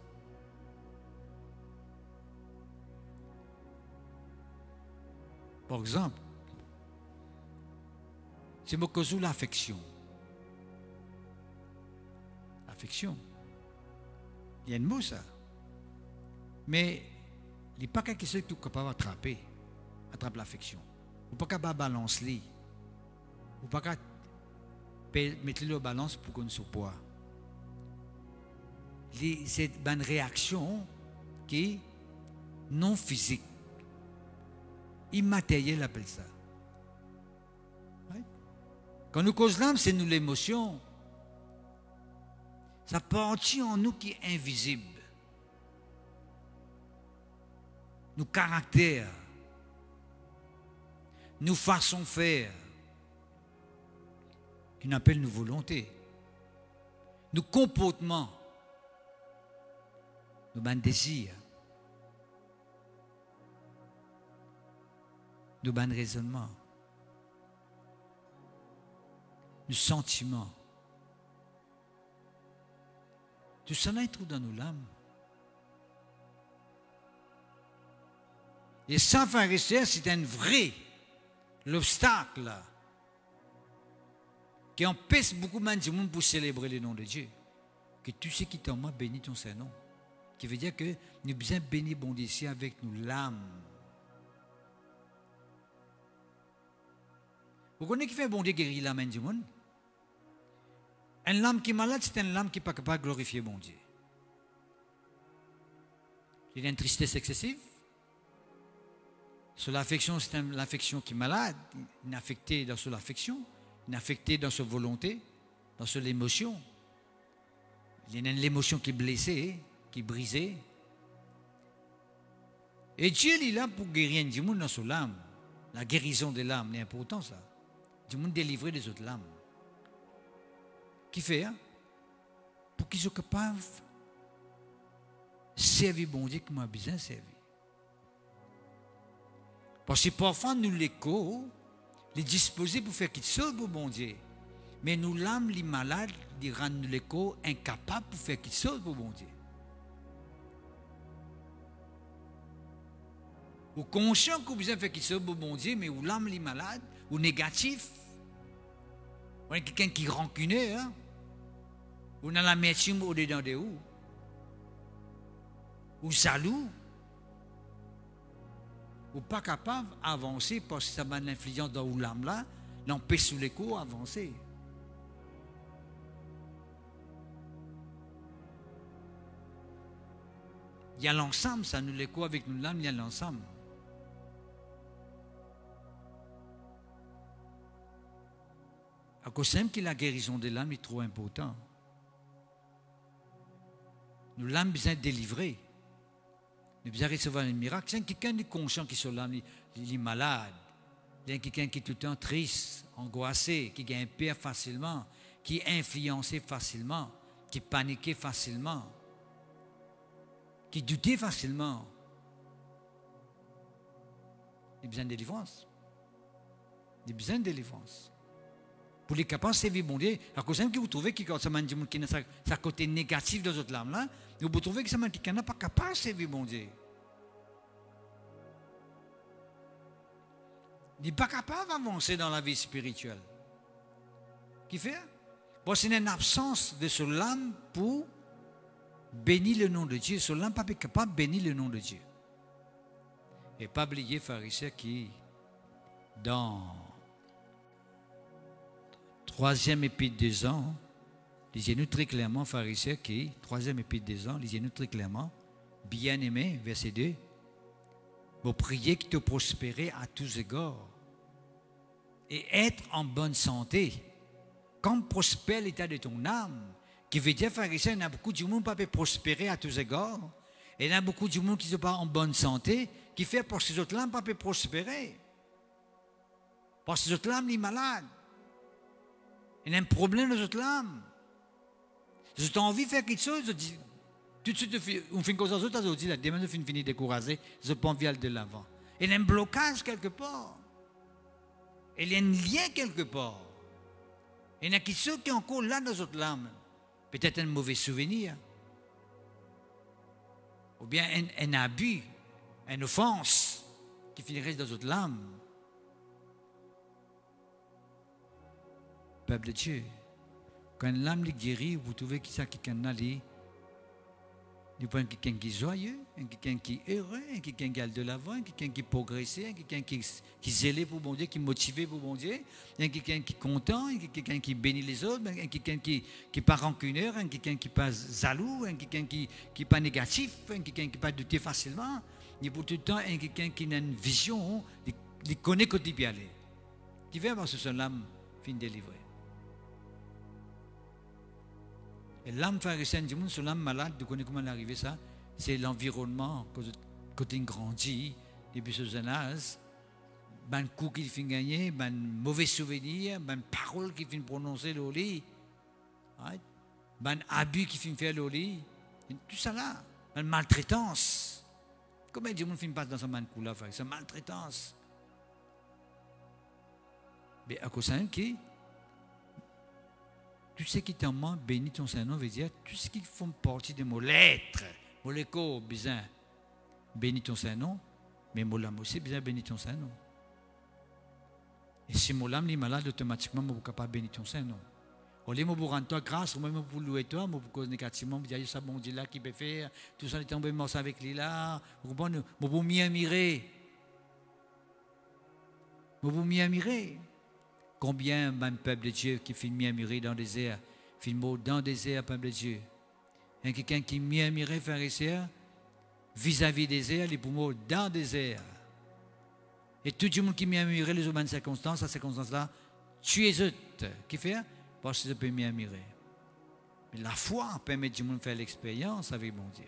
Par exemple, c'est mon cause l'affection. Affection. Il y a un mot, ça. Mais il n'est pas quelque chose qui est capable d'attraper. Attrape l'affection. Ou pas capable de balancer. Ou pas capable de mettre le balance pour qu'on se poids. C'est une réaction qui est non physique. Immatériel appelle ça. Quand nous cause l'âme, c'est nous l'émotion. Ça partie en nous qui est invisible. Nos caractères, nos façons de faire, qu'on appelle nos volontés, nos comportements, nos bonnes désirs, nos bons raisonnements, nos sentiments. Tout cela est tout dans nos âmes. Et ça, frères et sœurs, c'est un vrai l'obstacle qui empêche beaucoup de monde pour célébrer le nom de Dieu. Que tout ce qui est en moi bénit ton Saint-Nom. Qui veut dire que nous avons besoin de bénir bon Dieu avec nous l'âme. Vous connaissez qui fait bon Dieu guérir l'âme du monde? Une âme qui est malade, c'est une âme qui n'est pas capable de glorifier bon Dieu. Il y a une tristesse excessive. Sur l'affection, c'est l'affection qui est malade, inaffectée dans son affection, inaffectée dans sa volonté, dans son émotion. Il y a l'émotion qui est blessée, qui est brisée. Et Dieu il est là pour guérir du monde dans son âme. La guérison de l'âme, c'est important ça. Du monde délivrer des autres âmes. Qui fait, hein? Pour qu'ils soient capables de servir bon Dieu comme on a besoin de servir. Parce que parfois, nous l'écho, les disposés pour faire qu'ils soient pour bon Dieu. Mais nous, l'âme, les malades, ils rendent l'écho incapable pour faire qu'ils soient pour bon Dieu. Ou conscient que vous besoin de faire qu'ils soient pour bon Dieu, mais ou l'âme, les malades, ou négatif, ou quelqu'un qui est rancuneux, hein? Ou dans l'amertume au-dedans de vous, ou jaloux, ou pas capable d'avancer parce que ça a l'influence dans l'âme là, l'empêche sous l'écho d'avancer. Il y a l'ensemble, ça nous l'écho avec nous l'âme, il y a l'ensemble. À cause même que la guérison de l'âme est trop importante. Nous l'âme besoin de délivrer. Nous besoin de recevoir un miracle. C'est quelqu'un de conscient qui est l'âme, il est malade. Il y a quelqu'un qui est tout le temps triste, angoissé, qui gagne peur facilement, qui est influencé facilement, qui panique facilement, qui doute facilement. Il a besoin de délivrance. Il a besoin de délivrance. Pour les capables de servir bon Dieu, à cause même que vous trouvez que quand ça m'a dit qu'il y a sa côté négatif dans votre âme là, vous trouvez que ça m'a dit qu'il n'est pas capable de servir bon Dieu. Il n'est pas capable d'avancer dans la vie spirituelle. Qui fait? Bon, c'est une absence de ce l'âme pour bénir le nom de Dieu. Ce l'âme n'est pas capable de bénir le nom de Dieu. Et pas oublier, pharisiens, qui dans 3e épître de Jean, lisez-nous très clairement, pharisiens, qui, 3e épître de Jean, lisez-nous très clairement, bien-aimé, verset 2, vous priez qu'il te prospère à tous égards et être en bonne santé, comme prospère l'état de ton âme, qui veut dire, pharisiens, il y a beaucoup de monde qui ne peut pas prospérer à tous égards, et il y a beaucoup de monde qui ne sont pas en bonne santé, qui fait pour ces autres-là ne peut pas prospérer. Parce que ces autres-là, ils sont malades. Il y a un problème dans notre âme. Si tu as envie de faire quelque chose, tout de suite, on fait une chose aux autres, on dit, demain, on finit découragé, je peux envie aller de l'avant. Il y a un blocage quelque part. Il y a un lien quelque part. Il y en a qui sont qui sont encore là dans notre âme. Peut-être un mauvais souvenir. Ou bien un abus, une offense qui finirait dans notre âme. Peuple de Dieu, quand l'âme est guérie, vous trouvez qui ça qui est allé, du point quelqu'un qui est joyeux, quelqu'un qui est heureux, quelqu'un qui a de l'avant, quelqu'un qui est progressé, quelqu'un qui est zélé pour bon Dieu, qui est motivé pour bon Dieu, quelqu'un qui est content, quelqu'un qui bénit les autres, quelqu'un qui n'est pas rancuneur, quelqu'un qui n'est pas jaloux, quelqu'un qui n'est pas négatif, quelqu'un qui n'est pas douté facilement, et pour tout le temps, quelqu'un qui a une vision, il connaît quand il peut aller. Qui veut avoir ce l'âme fin délivrée. Et l'âme pharisienne du monde, c'est l'âme malade, vous connaissez comment arriver ça? C'est l'environnement, quand il grandit, depuis ce jeune âge, ben coup qu'il fait gagner, ben mauvais souvenirs, ben paroles qu'il fait prononcer au lit, ben abus qu'il fait faire au lit, tout ça là, ben maltraitance. Comment du monde fait pas dans ce man coup là, c'est maltraitance. Mais à cause de qui? Tout ce qui t'en manque, bénis ton Saint-Nom, veut dire tout ce qui font partie de mon lettre, mon léco, bizarre, bénis ton Saint-Nom, mais mon âme aussi, bizarre, bénis ton Saint-Nom. Et si mon âme est malade, automatiquement, je ne suis pas capable de bénir ton Saint-Nom. Au lieu de me rendre toi grâce, moi, pour louer toi, pour cause négativement, je dis, ça, bon Dieu là, qui peut faire, tout ça, il est tombé mort avec lui là, vous comprenez, je peux m'y admirer. Je peux m'y admirer. Combien, même peuple de Dieu, qui fait m'y admirer dans le désert, fait le mot dans le désert, peuple de Dieu. Et quelqu'un qui m'y admirait, frère et sœur, vis-à-vis des désert, les mots dans le désert. Et tout le monde qui m'y admirait, les hommes de circonstances, à ces circonstances-là, tu es eux. Qui fait? Parce que je peux m'y admirer. Mais la foi permet tout le monde de faire l'expérience avec mon Dieu.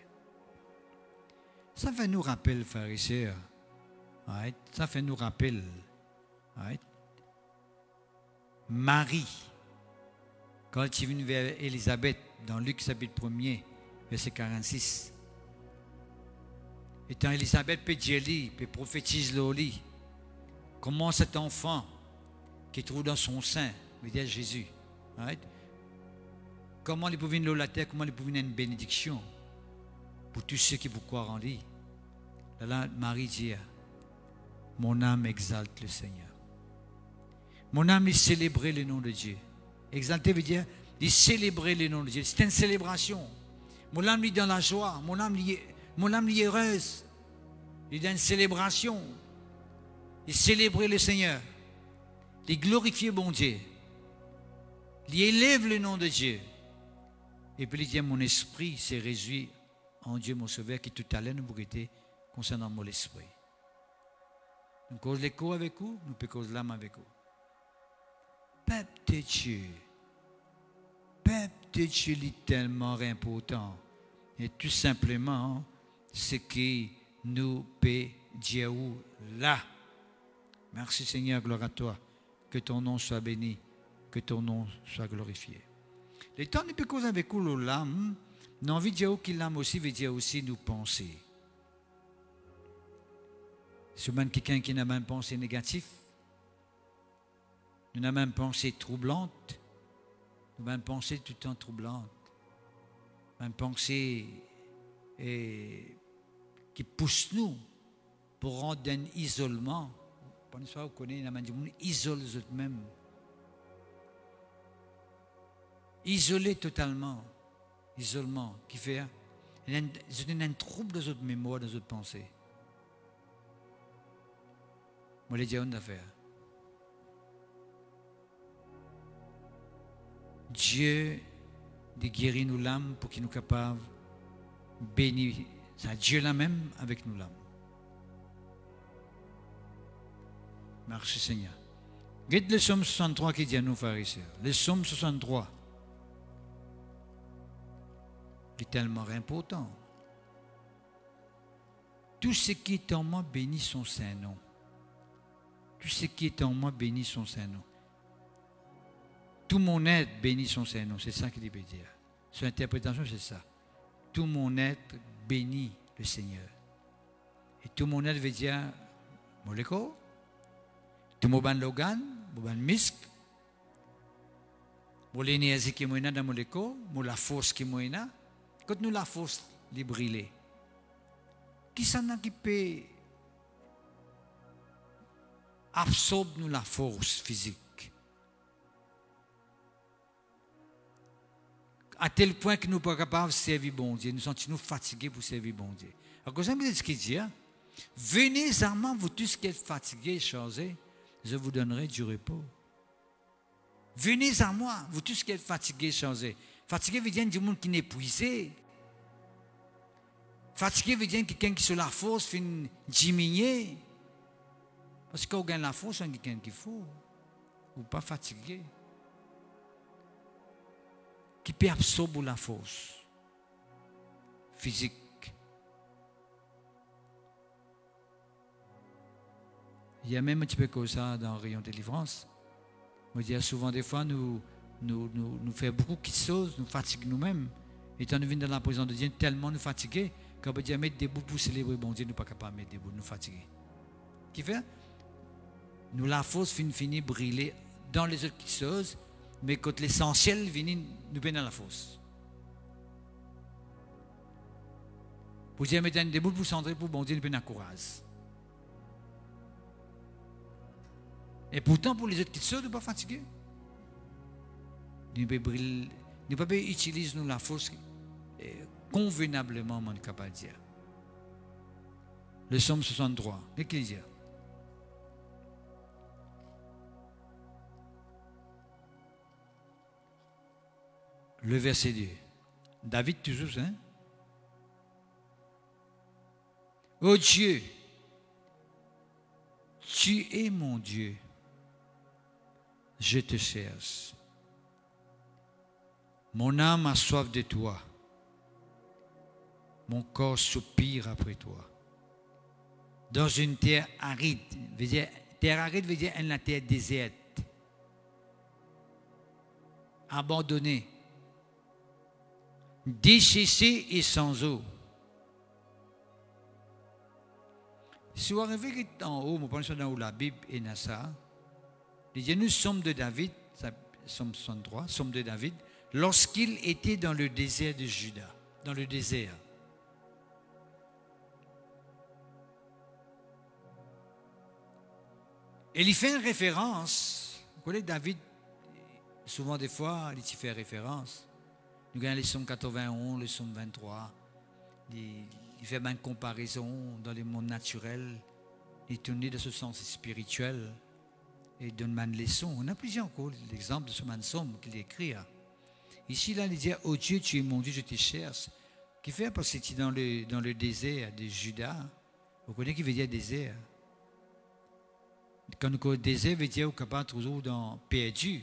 Ça fait nous rappeler, frères et sœurs. Right? Ça fait nous rappeler. Right? Marie, quand il est venu vers Élisabeth, dans Luc chapitre 1er, verset 46, étant Élisabeth peut dire, peut prophétiser le lit, comment cet enfant qui trouve dans son sein, veut dire Jésus, right? Comment il peut venir la terre, comment il peut venir une bénédiction pour tous ceux qui vous croient en lui. Là, Marie dit, mon âme exalte le Seigneur. Mon âme, il célébrait le nom de Dieu. Exalter veut dire, il célébrait le nom de Dieu. C'est une célébration. Mon âme, il est dans la joie. Mon âme, il est heureuse. Il est dans une célébration. Il célébrait le Seigneur. Il glorifiait bon Dieu. Il élève le nom de Dieu. Et puis il dit, mon esprit s'est réjoui en Dieu, mon Sauveur, qui tout à l'heure nous était concernant mon esprit. Nous cause l'écho avec vous, nous peut cause l'âme avec vous. Peuple de Dieu est tellement important. Et tout simplement, ce qui nous peut dire là. Merci Seigneur, gloire à toi. Que ton nom soit béni, que ton nom soit glorifié. Le temps ne peut causer avec vous l'âme, non envie de dire qu'il l'âme aussi veut dire aussi nous penser. Si même quelqu'un qui n'a même pensée négative, nous n'avons même pensée troublante, nous avons même pensée tout le temps troublante, même pensée qui pousse nous pour rendre un isolement. Pour une fois, vous connaissez, nous isole eux-mêmes. Isolé totalement. Isolement. Qui fait? Il y a un trouble dans notre mémoire, dans notre pensée. Moi, je dis une affaire. Dieu de guérir nous l'âme pour qu'il nous capable de bénir Dieu là même avec nous l'âme. Merci Seigneur. Regarde le psaume 63 qui dit à nous, frères et sœurs. Le psaume 63. Il est tellement important. Tout ce qui est en moi bénit son Saint-Nom. Tout ce qui est en moi bénit son Saint-Nom. tout mon être bénit son Saint-Nom. C'est ça qu'il veut dire. Son interprétation, c'est ça. Tout mon être bénit le Seigneur. Et tout mon être veut dire, mon léco, tout mon ban logan, mon ban misk, mon l'énergie qui est dans mon léco, mon la force qui est là. Quand nous la force les brûler, qui s'en a qui peut absorber nous la force physique? À tel point que nous ne sommes pas capables de servir bon Dieu. Nous sommes fatigués pour servir bon Dieu. Alors, vous savez ce qu'il dit? Venez à moi, vous tous qui êtes fatigués et chargés, je vous donnerai du repos. Venez à moi, vous tous qui êtes fatigués et chargés. Fatigué veut dire du monde qui n'est épuisé. Fatigué veut dire quelqu'un qui sur la force fait diminuer. Parce qu'on gagne la force, on quelqu'un qui faut. Ou pas fatigué. Qui peut absorber la force physique. Il y a même un petit peu comme ça dans le rayon de délivrance. On dit souvent des fois, nous faisons beaucoup de choses, nous fatiguons nous-mêmes. Étant nous venons dans la présence de Dieu, tellement nous fatigués, qu'on peut dire mettre debout pour célébrer bon Dieu, nous ne sommes pas capables de mettre debout, nous fatigués. Qui fait? Nous la force finit brûler dans les autres choses. Mais quand l'essentiel vient, nous venons dans la fosse. Pour dire, mettez des bouts pour centrer pour bon Dieu, nous venons dans courage. Et pourtant, pour les autres qui sont, nous ne sommes pas fatigués. Nous ne pouvons pas utiliser la force convenablement, on est capable de dire. Le psaume 63, qu'est-ce qu'il dit? Le verset 2. David toujours, hein? Oh Dieu, tu es mon Dieu. Je te cherche. Mon âme a soif de toi. Mon corps soupire après toi. Dans une terre aride, terre aride veut dire une terre déserte, abandonnée, desséchée et sans eau. Si vous arrivez en haut, vous pensez dans la Bible et dans ça, il dit, nous sommes de David, Somme 63, sommes de David, lorsqu'il était dans le désert de Juda, dans le désert. Et il fait une référence. Vous connaissez David, souvent des fois, il y fait référence. Nous gagnons les psaumes 91, le psaume 23. Il fait une comparaison dans le monde naturel. Il tourne dans ce sens spirituel. Et il donne une leçon. On a plusieurs exemples de ce psaume qu'il écrit. Ici, là, il dit, oh Dieu, tu es mon Dieu, je te cherche. Qui fait parce que tu es dans le désert de Juda. Vous connaissez qui veut dire désert? Quand le désert veut dire qu'on n'est toujours dans perdu.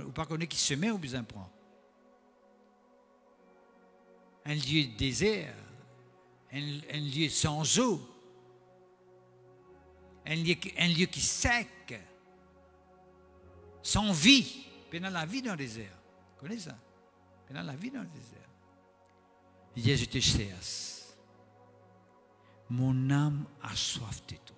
Ou pas qu'on est qui se met au besoin prend. Un lieu désert, un lieu sans eau, un lieu qui sec, sans vie. Pendant la vie dans le désert. Vous connaissez ça? Pendant la vie dans le désert. Il dit, je te cherche. Mon âme a soif de toi.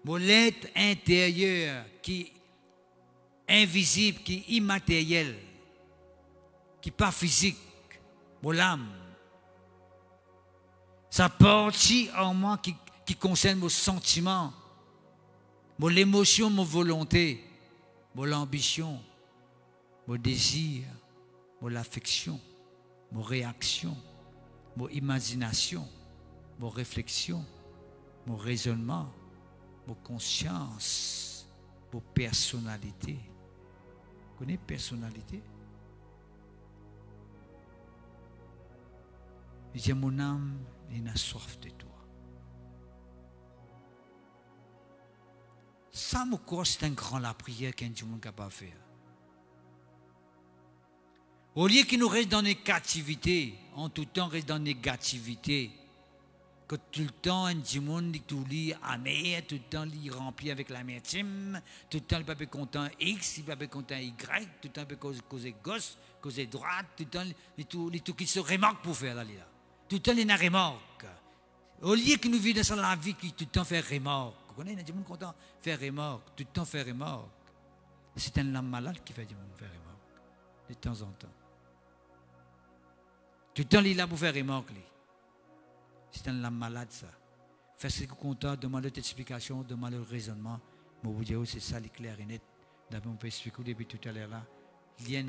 Mon être intérieur qui est invisible, qui est immatériel, qui n'est pas physique, mon âme, sa partie en moi qui concerne mon sentiment, mon émotion, mon volonté, mon ambition, mon désir, mon affection, mon réaction, mon imagination, mon réflexion, mon raisonnement, mon conscience, mon personnalité. Vous connaissez personnalité? Il dit, mon âme, il a soif de toi. Ça, mon corps, c'est un grand la prière qu'un Dieu est capable de faire. Au lieu qu'il nous reste dans la négativité, en tout temps reste dans la négativité, que tout le temps, un petit monde, tout lit amer, tout le temps, il rempli avec l'amertume, tout le temps, il peut pas content X, il peut pas content Y, tout le temps, il peut causer gauche, causer droite, tout le temps, il tout qui se remarque pour faire là. Tout le temps, il y a une remorque. Au lieu que nous vivons dans la vie qui tout le temps fait remorque. Vous connaissez, il y a des gens content faire remorque, tout le temps faire remorque. C'est un homme malade qui fait du monde faire remorque, de temps en temps. Tout le temps, il est là pour faire remorque. C'est un homme malade, ça. Faire ce que content, demander cette explication, demander le raisonnement. Mais vous dire, c'est ça, clair et net. D'abord, on peut expliquer depuis tout à l'heure là. Il y a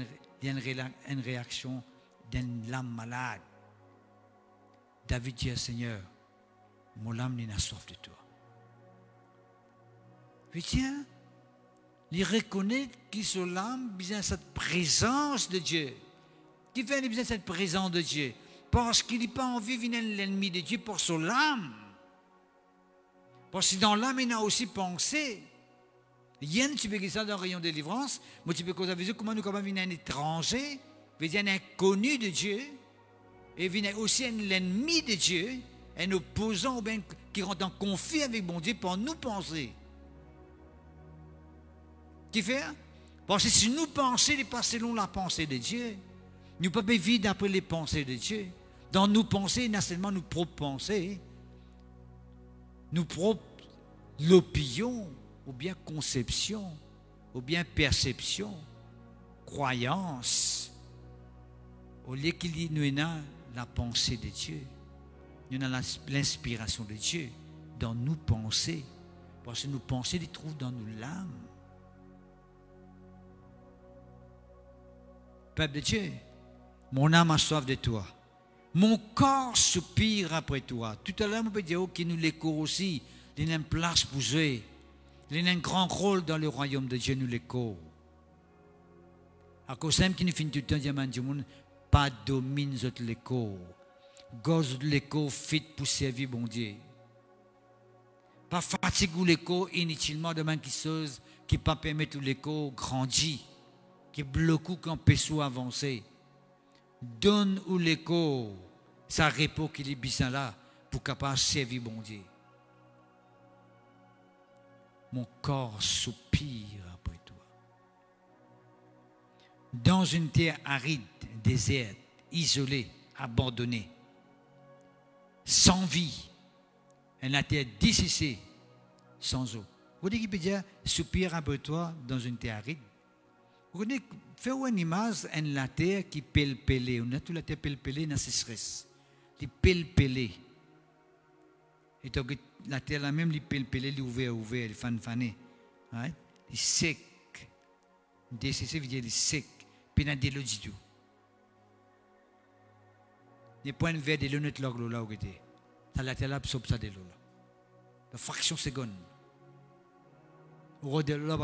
une réaction d'un homme malade. David dit, Seigneur, mon âme n'a soif de toi. Mais tiens, il reconnaît qu'il son âme a besoin de cette présence de Dieu. Qui fait besoin de cette présence de Dieu? Parce qu'il n'a pas envie de venir l'ennemi de Dieu pour son âme. Parce que dans l'âme, il a aussi pensé. Hier, tu peux dire ça dans le rayon de délivrance, mais tu peux dire comment nous sommes un étranger, un inconnu de Dieu, et venir aussi l'ennemi de Dieu, un opposant ou bien qui rentre en conflit avec bon Dieu pour nous penser. Qui fait? Parce que si nous pensons, n'est pas selon la pensée de Dieu. Nous ne pouvons pas vivre d'après les pensées de Dieu. Dans nos pensées, il y a seulement nos propres pensées, nos propres opinions, ou bien conception, ou bien perception, croyance. Au lieu qu'il y ait la pensée de Dieu, nous avons l'inspiration de Dieu dans nos pensées, parce que nos pensées les trouvent dans nos l'âme. Peuple de Dieu, mon âme a soif de toi. Mon corps soupire après toi. Tout à l'heure, on peut dire qu'il nous l'écho aussi. Il y a une place pour jouer. Il y a un grand rôle dans le royaume de Dieu, nous l'écho. À cause de qui nous finit tout le temps, du monde, pas domine l'écho. Gosse l'écho, fit pour servir bon Dieu. Pas fatigue l'écho inutilement de même qui chose qui pas permettre l'écho grandir, qui bloque ou qui empêche avancer. Donne ou l'écho sa repos qu'il est bien là pour capable servir bon Dieu. Mon corps soupire après toi. Dans une terre aride, déserte, isolée, abandonnée, sans vie, une terre dissipée, sans eau. Vous voyez qu'il peut dire soupir après toi dans une terre aride. Vous connaissez, faites une image de la terre qui pèle-pèle. On a toute la terre pèle-pèle dans la sécheresse. Il pèle-pèle. Et donc, la terre là même, il pèle-pèle, il ouvert, il fan-fané. Il est sec. Dessicé veut dire il est sec. Puis il y a de l'eau du tout. Les points verts de l'eau, notre l'eau là où il était. La terre là absorbe ça de l'eau là. La fraction seconde. Au rôle de l'eau,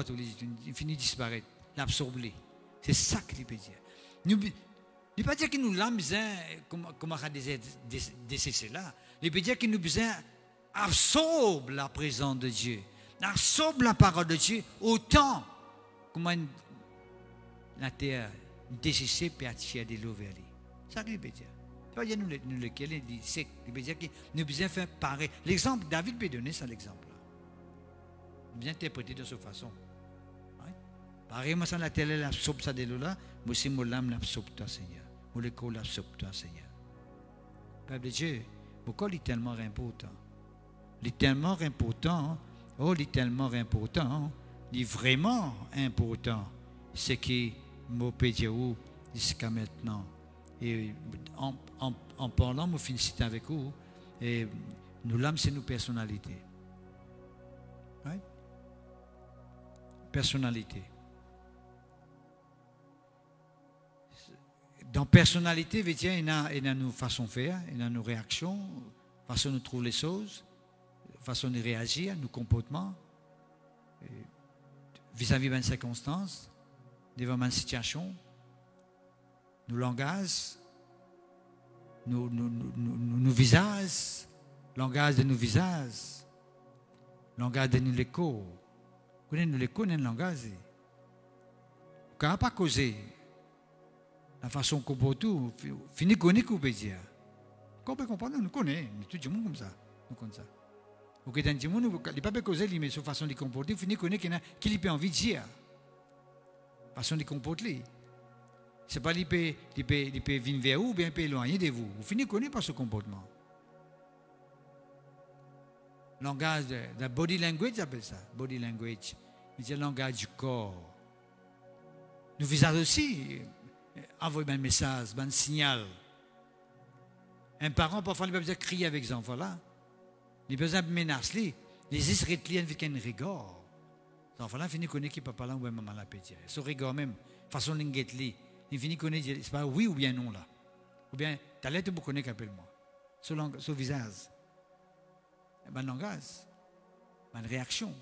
il finit de disparaître. L'absorber. C'est ça qu'il peut dire. Il ne peut pas dire que nous l'avons besoin, comme on a des là. Il peut dire que nous besoin absorber la présence de Dieu, absorber la parole de Dieu, autant comment la terre déchissée peut attirer de l'eau vers lui. C'est ça qu'il peut dire. Il peut dire nous lequel il dit sec. Il peut dire que nous besoin faire pareil. L'exemple, David peut donner ça l'exemple là. Bien interprété de cette façon. Pareil, moi, la terre l'absorbe ça de l'eau là, moi aussi, mon âme l'absorbe toi, Seigneur. Mon écho l'absorbe toi, Seigneur. Peuple de Dieu, pourquoi il est tellement important? Il est tellement important, oh, il est tellement important, il est vraiment important, ce qui m'a pédié jusqu'à maintenant. Et en parlant, je félicite avec vous, et nous l'âme, c'est nos personnalités. Right? Personnalité. Dans personnalité, il y a nos façons de faire, il y a nos réactions, façon de trouver les choses, façon de réagir, nos comportements, vis-à-vis d'une circonstance, devant une situation, nos langages, nos visages, langage de nos visages, langage de nos échos. Vous connaissez nos échos, nous langage. Vous ne pas causer. La façon qu'on peut tout, fini connaître qu'on peut dire. Qu'on peut comprendre, nous connaissons, tout le monde comme ça. Nous comme ça. Ou que dans le monde, il n'est pas causé, mais sa façon de comporter, vous finissez connaître qu'il a envie de dire. Façon de comporter. Ce n'est pas qu'il peut venir vers vous ou bien il peut éloigner de vous. Vous finissez connaître par ce comportement. Langage de body language, j'appelle ça. Body language. C'est le langage du corps. Nous visons aussi envoyer un message, un signal. Un parent, parfois, il n'a pas besoin de crier avec les enfants là. Il n'a pas besoin de menacer. Les Israéliens avec un regard. Les enfants là finissent de connaître qui papa là ou maman là peut dire. Ce regard même, façon de les ils finissent de connaître, c'est pas oui ou bien non là. Ou bien, t'as l'air de vous connaître, appelle-moi. Ce visage. Un langage. Une réaction.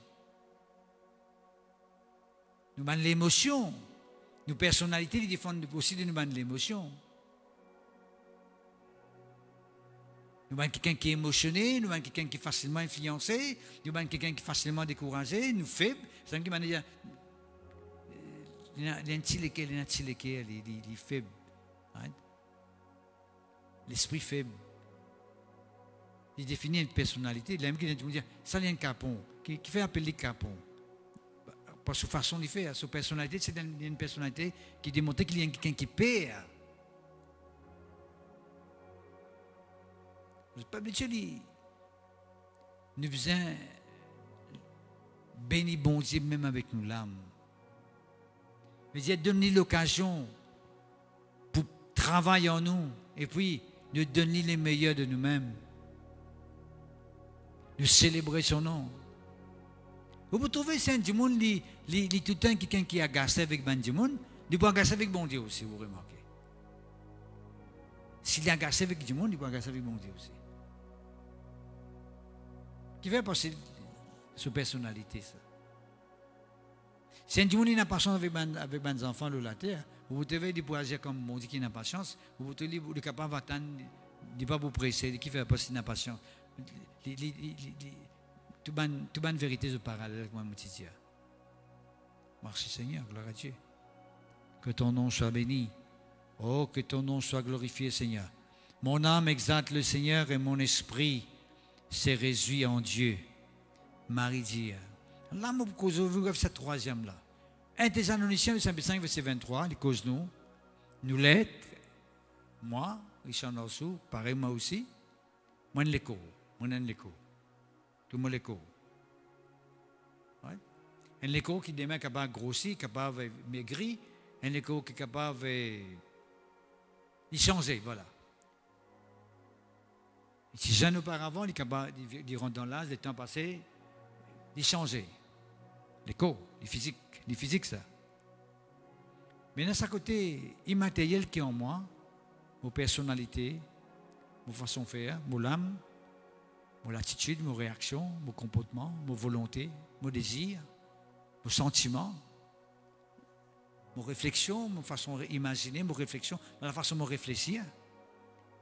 Nous avons l'émotion. Nos personnalités, ils défendent aussi de nous avons l'émotion. Nous avons quelqu'un qui est émotionné, nous avons quelqu'un qui est facilement influencé, nous avons quelqu'un qui est facilement découragé, nous faibles. C'est qui m'a dit, les faibles. L'esprit faible. Il définit une personnalité. Il aime qui dit, ça c'est un capon. Qui fait appeler capon. Par sa façon de faire, sa personnalité, c'est une personnalité qui démontre qu'il y a quelqu'un qui perd. Le peuple de Dieu, nous faisons béni bon Dieu même avec nous l'âme. Mais Dieu donne l'occasion pour travailler en nous et puis nous donner les meilleurs de nous-mêmes. Nous célébrer son nom. Vous pouvez trouver c'est du monde tout le temps quelqu'un qui est agacé avec ben du monde, il peut agacer avec bon Dieu aussi, vous remarquez. S'il est agacé avec du monde, il peut agacer avec bon Dieu aussi. Qui fait passer sa personnalité ça. Si un du monde n'a pas patience avec mes enfants de la terre, vous devez agir comme mon Dieu qui n'a pas patience, vous devez être capable d'attendre, de ne pas vous presser, qui fait passer n'a patience. Tout bonne vérité de parallèle avec moi, mon petit Dieu. Merci Seigneur, gloire à Dieu. Que ton nom soit béni. Oh, que ton nom soit glorifié, Seigneur. Mon âme exalte le Seigneur et mon esprit s'est réjoui en Dieu. Marie dit. Là, je vous avez cette troisième là. 1 Thessaloniciens, chapitre 5, verset 23, il cause nous l'êtes, moi, Richard Norsou, pareil moi aussi, moi l'écho. Tout le monde l'écho. Un écho qui demain est capable de grossir, capable de maigrir, un écho qui est capable de changer, voilà. Et si jeune auparavant, il est capable de rentrer dans l'âge, le temps passé, de changer. L'écho, les physiques, ça. Mais dans ce côté immatériel qui est en moi, vos personnalités, vos façons de faire, mon âme, mon attitude, mon réaction, mon comportement, mon volonté, mon désir, mon sentiment, mon réflexion, mon façon d'imaginer, mon réflexion, la façon de me réfléchir,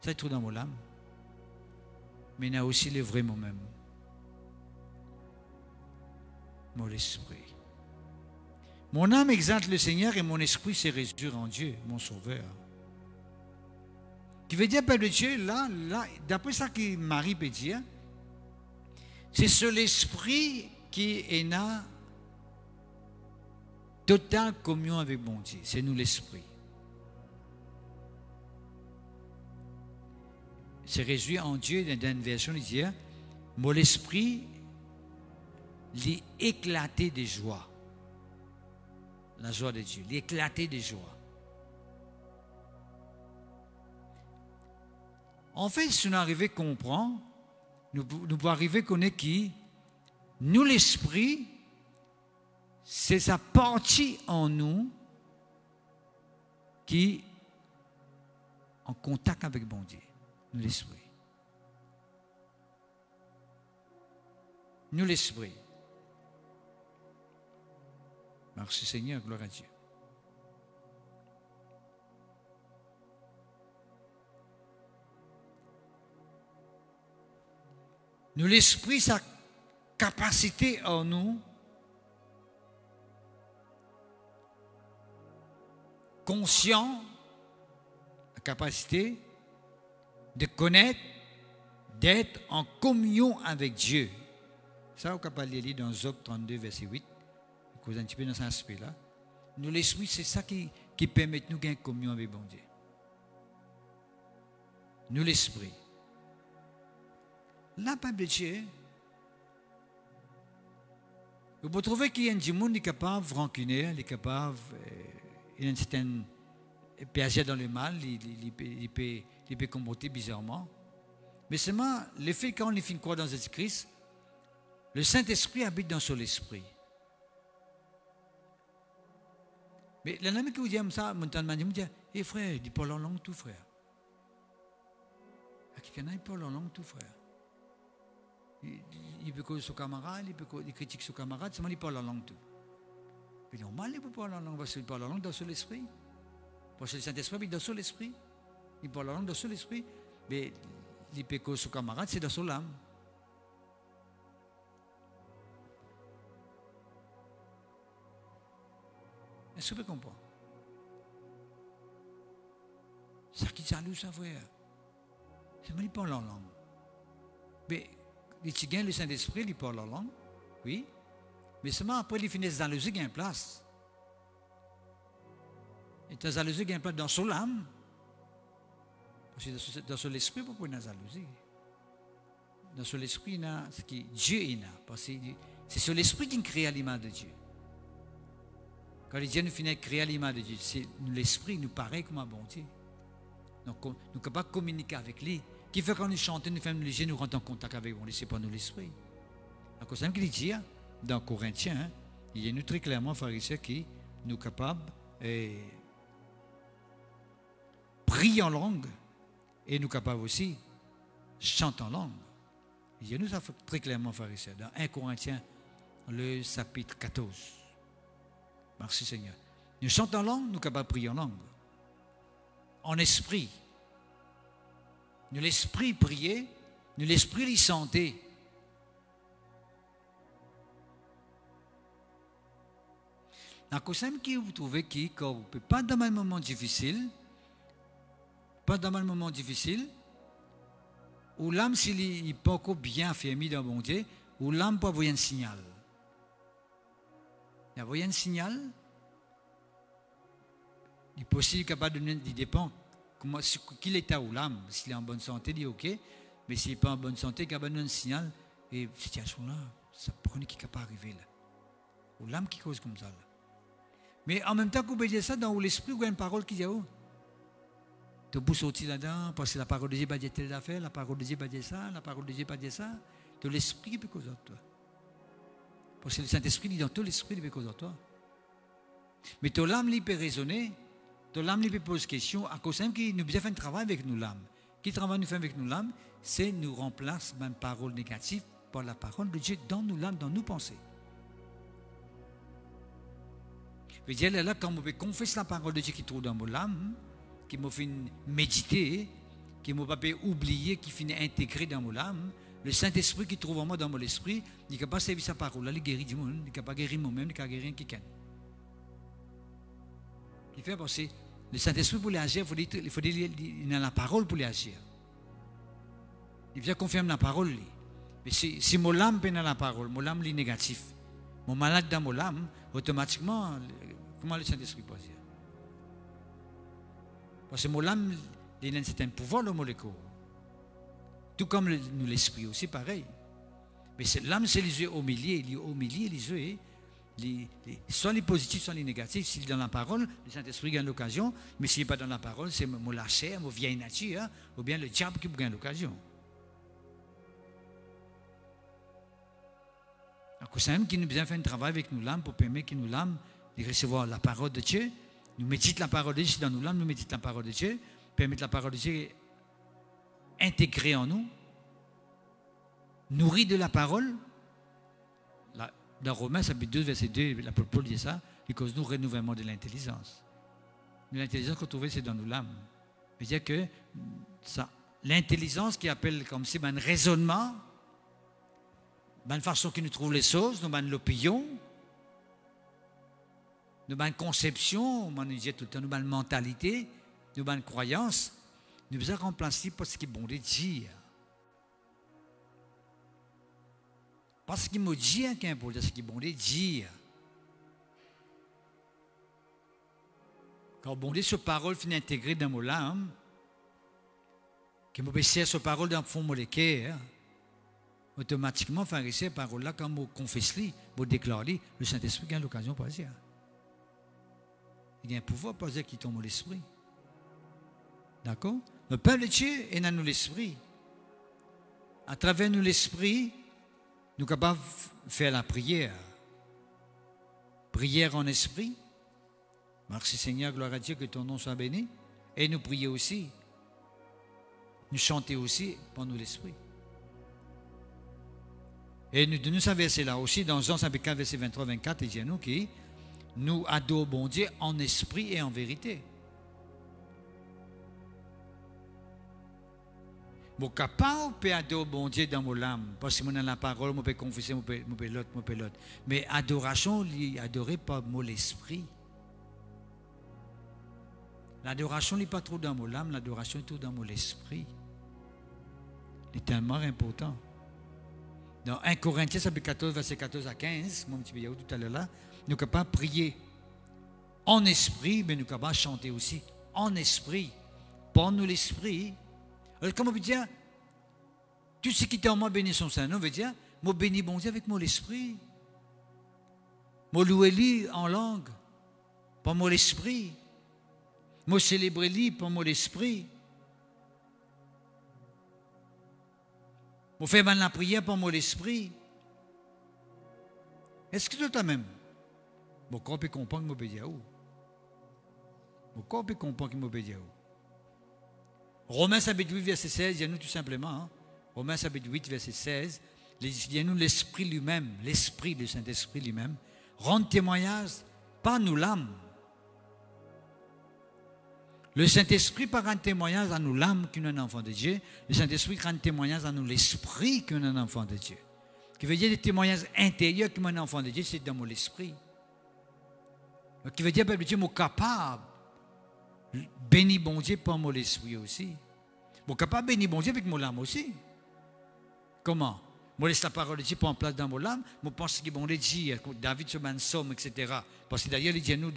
ça est tout dans mon âme. Mais il y a aussi le vrai moi-même. Mon esprit. Mon âme exalte le Seigneur et mon esprit se réjouit en Dieu, mon Sauveur. Qui veut dire, Père de Dieu, là, d'après ça que Marie peut dire, c'est sur l'esprit qui est là, totale communion avec mon Dieu. C'est nous l'esprit. Se réjouit en Dieu, dans une version, il dit, mon esprit l'est éclaté de joie. La joie de Dieu, l'éclaté de joie. En fait, si nous arrivons à comprendre, nous pouvons arriver à connaître qui, nous l'esprit, c'est sa partie en nous qui est en contact avec bon Dieu. Nous l'esprit. Nous l'esprit. Merci Seigneur, gloire à Dieu. Nous l'esprit, sa capacité en nous, conscient, la capacité de connaître, d'être en communion avec Dieu. Ça, on peut pas lire dans Job 32, verset 8. Cause un petit peu dans cet aspect-là. Nous, l'esprit, c'est ça qui permet de nous gagner communion avec bon Dieu. Nous, l'esprit. La Bible de Dieu, vous pouvez trouver qu'il y a un monde qui est capable de rancunier, il est capable, il y a une certaine piège dans le mal, il peut comporter bizarrement. Mais seulement, le fait quand on finit croire dans Jésus-Christ, le Saint-Esprit habite dans son esprit. Mais l'ami qui vous dit ça, mon temps de me dit, hé frère, il parle en langue tout, frère. Quelqu'un il parle en langue tout, frère. Il peut causer son camarade, il critique son camarade, seulement il parle en langue tout. C'est normal, il peut parler en langue, parce qu'il parle en langue dans son esprit. Parce que le Saint-Esprit habite dans son esprit. Il parle en langue dans son esprit. Mais il peut causer son camarade, c'est dans son âme. Est-ce que vous comprenez? Ça qui jaloux, ça, frère. C'est moi qui parle en langue. Mais les Tigans, le Saint-Esprit, il parle en langue. Oui. Mais seulement après, il finit dans le jeu, il y a une place. Et dans le jeu, il y a une place dans son âme. Parce que dans son esprit, pourquoi il y a une jalousie? Dans son esprit, il y a ce qui Dieu est là. Parce que c'est sur l'esprit qui crée l'image de Dieu. Quand Dieu nous finit de créer l'image de Dieu, c'est l'esprit nous paraît comme un bon Dieu. Donc, nous sommes capables de communiquer avec lui. Qui fait quand nous chantons, nous faisons léger, nous rentrons en contact avec lui. C'est pas nous l'esprit. À cause de ce qu'il dit, dans Corinthiens, il y a nous très clairement, pharisiens, qui nous sommes capables de prier en langue et nous sommes capables aussi de chanter en langue. Il y a nous ça très clairement, pharisiens, dans 1 Corinthiens, le chapitre 14. Merci Seigneur. Nous chantons en langue, nous sommes capables de prier en langue. En esprit. Nous l'esprit prier, nous l'esprit les chanter. Dans le cas où vous trouvez qui, pas dans un moment difficile, où l'âme s'il n'est pas encore bien fermé dans mon Dieu, où l'âme peut avoir un signal. Il y a un signal, il est possible capable de donner des dépend. Qu'il est où l'âme, s'il est en bonne santé, il dit ok, mais s'il n'est pas en bonne santé, il capable de donner un signal, et cette situation-là, ça prenait qui n'est pas arrivé là. Ou l'âme qui cause comme ça. Là. Mais en même temps, vous pouvez dire ça dans l'esprit, vous avez une parole qui dit oh, tu peux sortir là-dedans, parce que la parole de Dieu va dire telle affaire, la parole de Dieu va dire ça, la parole de Dieu va dire ça, de l'esprit qui peut causer de toi. Parce que le Saint-Esprit dit dans tout l'esprit, il peut causer de toi. Mais ton âme, il peut raisonner. L'âme lui pose question à cause que nous avons fait un travail avec nous l'âme. Quel travail nous fait avec nous l'âme? C'est nous remplacer une parole négative par la parole de Dieu dans nous l'âme, dans nos pensées. Je veux dire là, quand on peut confesser la parole de Dieu qui trouve dans mon âme, qui m'a fait méditer, qui m'a pas oublier, qui finit intégrer dans mon âme, le Saint-Esprit qui trouve en moi dans mon esprit, il est capable de servir sa parole, il guérit du monde, il est capable de guérir moi-même, il est capable de guérir quelqu'un. Il fait penser. Le Saint-Esprit pour les agir, il faut dire dans la parole pour les agir. Il vient confirmer la parole. Mais si mon âme est dans la parole, mon âme est négatif, mon malade dans mon âme, automatiquement, comment le Saint-Esprit peut agir? Parce que mon âme, il a un certain pouvoir dans mon corps. Tout comme nous l'esprit aussi, pareil. Mais l'âme, c'est les yeux au milieu, les yeux. Soit les positifs, soit les négatifs. S'il est dans la parole, le Saint-Esprit gagne l'occasion. Mais s'il n'est pas dans la parole, c'est mon lâcher, mon vieille nature, ou bien le diable qui gagne l'occasion. Donc, c'est même qui nous besoin faire un travail avec nous l'âme pour permettre que nous l'âme de recevoir la parole de Dieu. Nous méditons la parole de Dieu dans nous l'âme, nous méditons la parole de Dieu, permettre la parole de Dieu intégrée en nous, nourrie de la parole. Dans Romains, chapitre 2, verset 2, l'apôtre Paul dit ça, il cause nous renouvellement de l'intelligence. L'intelligence qu'on trouve, c'est dans nous l'âme. C'est-à-dire que l'intelligence qui appelle comme si un raisonnement, une façon que nous trouvons les choses, nous avons l'opinion, nous avons une conception, nous disait tout le temps, nous avons une mentalité, nous avons une croyance, nous devons remplacer par ce qui est bon de dire. Parce qu'il m'a dit un qu'un pour dire ce qu'il bon dire. Quand bon Dieu, cette parole finit intégrée dans mon âme, que je baisse cette parole dans le fond de mon cœur, automatiquement, faire cette parole-là, quand je confesse, je déclare, le Saint-Esprit a l'occasion de passer. Il y a un pouvoir de passer qui tombe dans l'esprit. D'accord? Le peuple de Dieu est dans nous l'esprit. À travers nous l'esprit, nous sommes capables de faire la prière. Prière en esprit. Merci Seigneur, gloire à Dieu, que ton nom soit béni. Et nous prions aussi. Nous chanter aussi pour nous l'esprit. Et nous donnons ce verset-là aussi, dans Jean 4, verset 23-24, il dit à nous qui nous adorons bon Dieu en esprit et en vérité. Je suis capable d'adorer bon Dieu dans mon âme, parce que je la parole, je peux confesser, je peux l'autre. Mais adoration, adorer par mon esprit. L'adoration n'est pas trop dans mon âme, l'adoration est trop dans mon esprit. C'est tellement important. Dans 1 Corinthiens, chapitre 14, verset 14 à 15, mon petit vidéo tout à l'heure là, nous sommes capables de prier en esprit, mais nous sommes capables de chanter aussi en esprit. Pour nous l'esprit. Alors, comment on peut dire, tout ce qui est en moi béni son Saint-Nom, veut dire, moi bénis bon Dieu avec mon esprit. Moi louer-lui en langue, par mon esprit. Moi célébrer-lui par mon esprit. Moi faire la prière par mon esprit. Est-ce que c'est toi même? Mon corps peut comprendre que m'obéit à où? Mon corps peut comprendre qu'il m'obéit à où? Romains chapitre 8, verset 16, il y a nous tout simplement. Hein? Romains chapitre 8, verset 16, il y a nous l'Esprit lui-même, l'Esprit, le Saint-Esprit lui-même, rend témoignage, pas nous l'âme. Le Saint-Esprit par un témoignage à nous l'âme qui est un enfant de Dieu. Le Saint-Esprit rend témoignage à nous l'Esprit qui est un enfant de Dieu. Qui veut dire des témoignages intérieurs qui est un enfant de Dieu, c'est dans mon esprit. Qui veut dire, peuple de Dieu, moi capable béni bon Dieu par mon esprit aussi. Je suis capable de bénir bon Dieu avec mon âme aussi. Comment? Je laisse la parole de Dieu prendre place dans mon âme. Je pense que bon Dieu, David sur un somme, etc. Parce que d'ailleurs, il dit à nous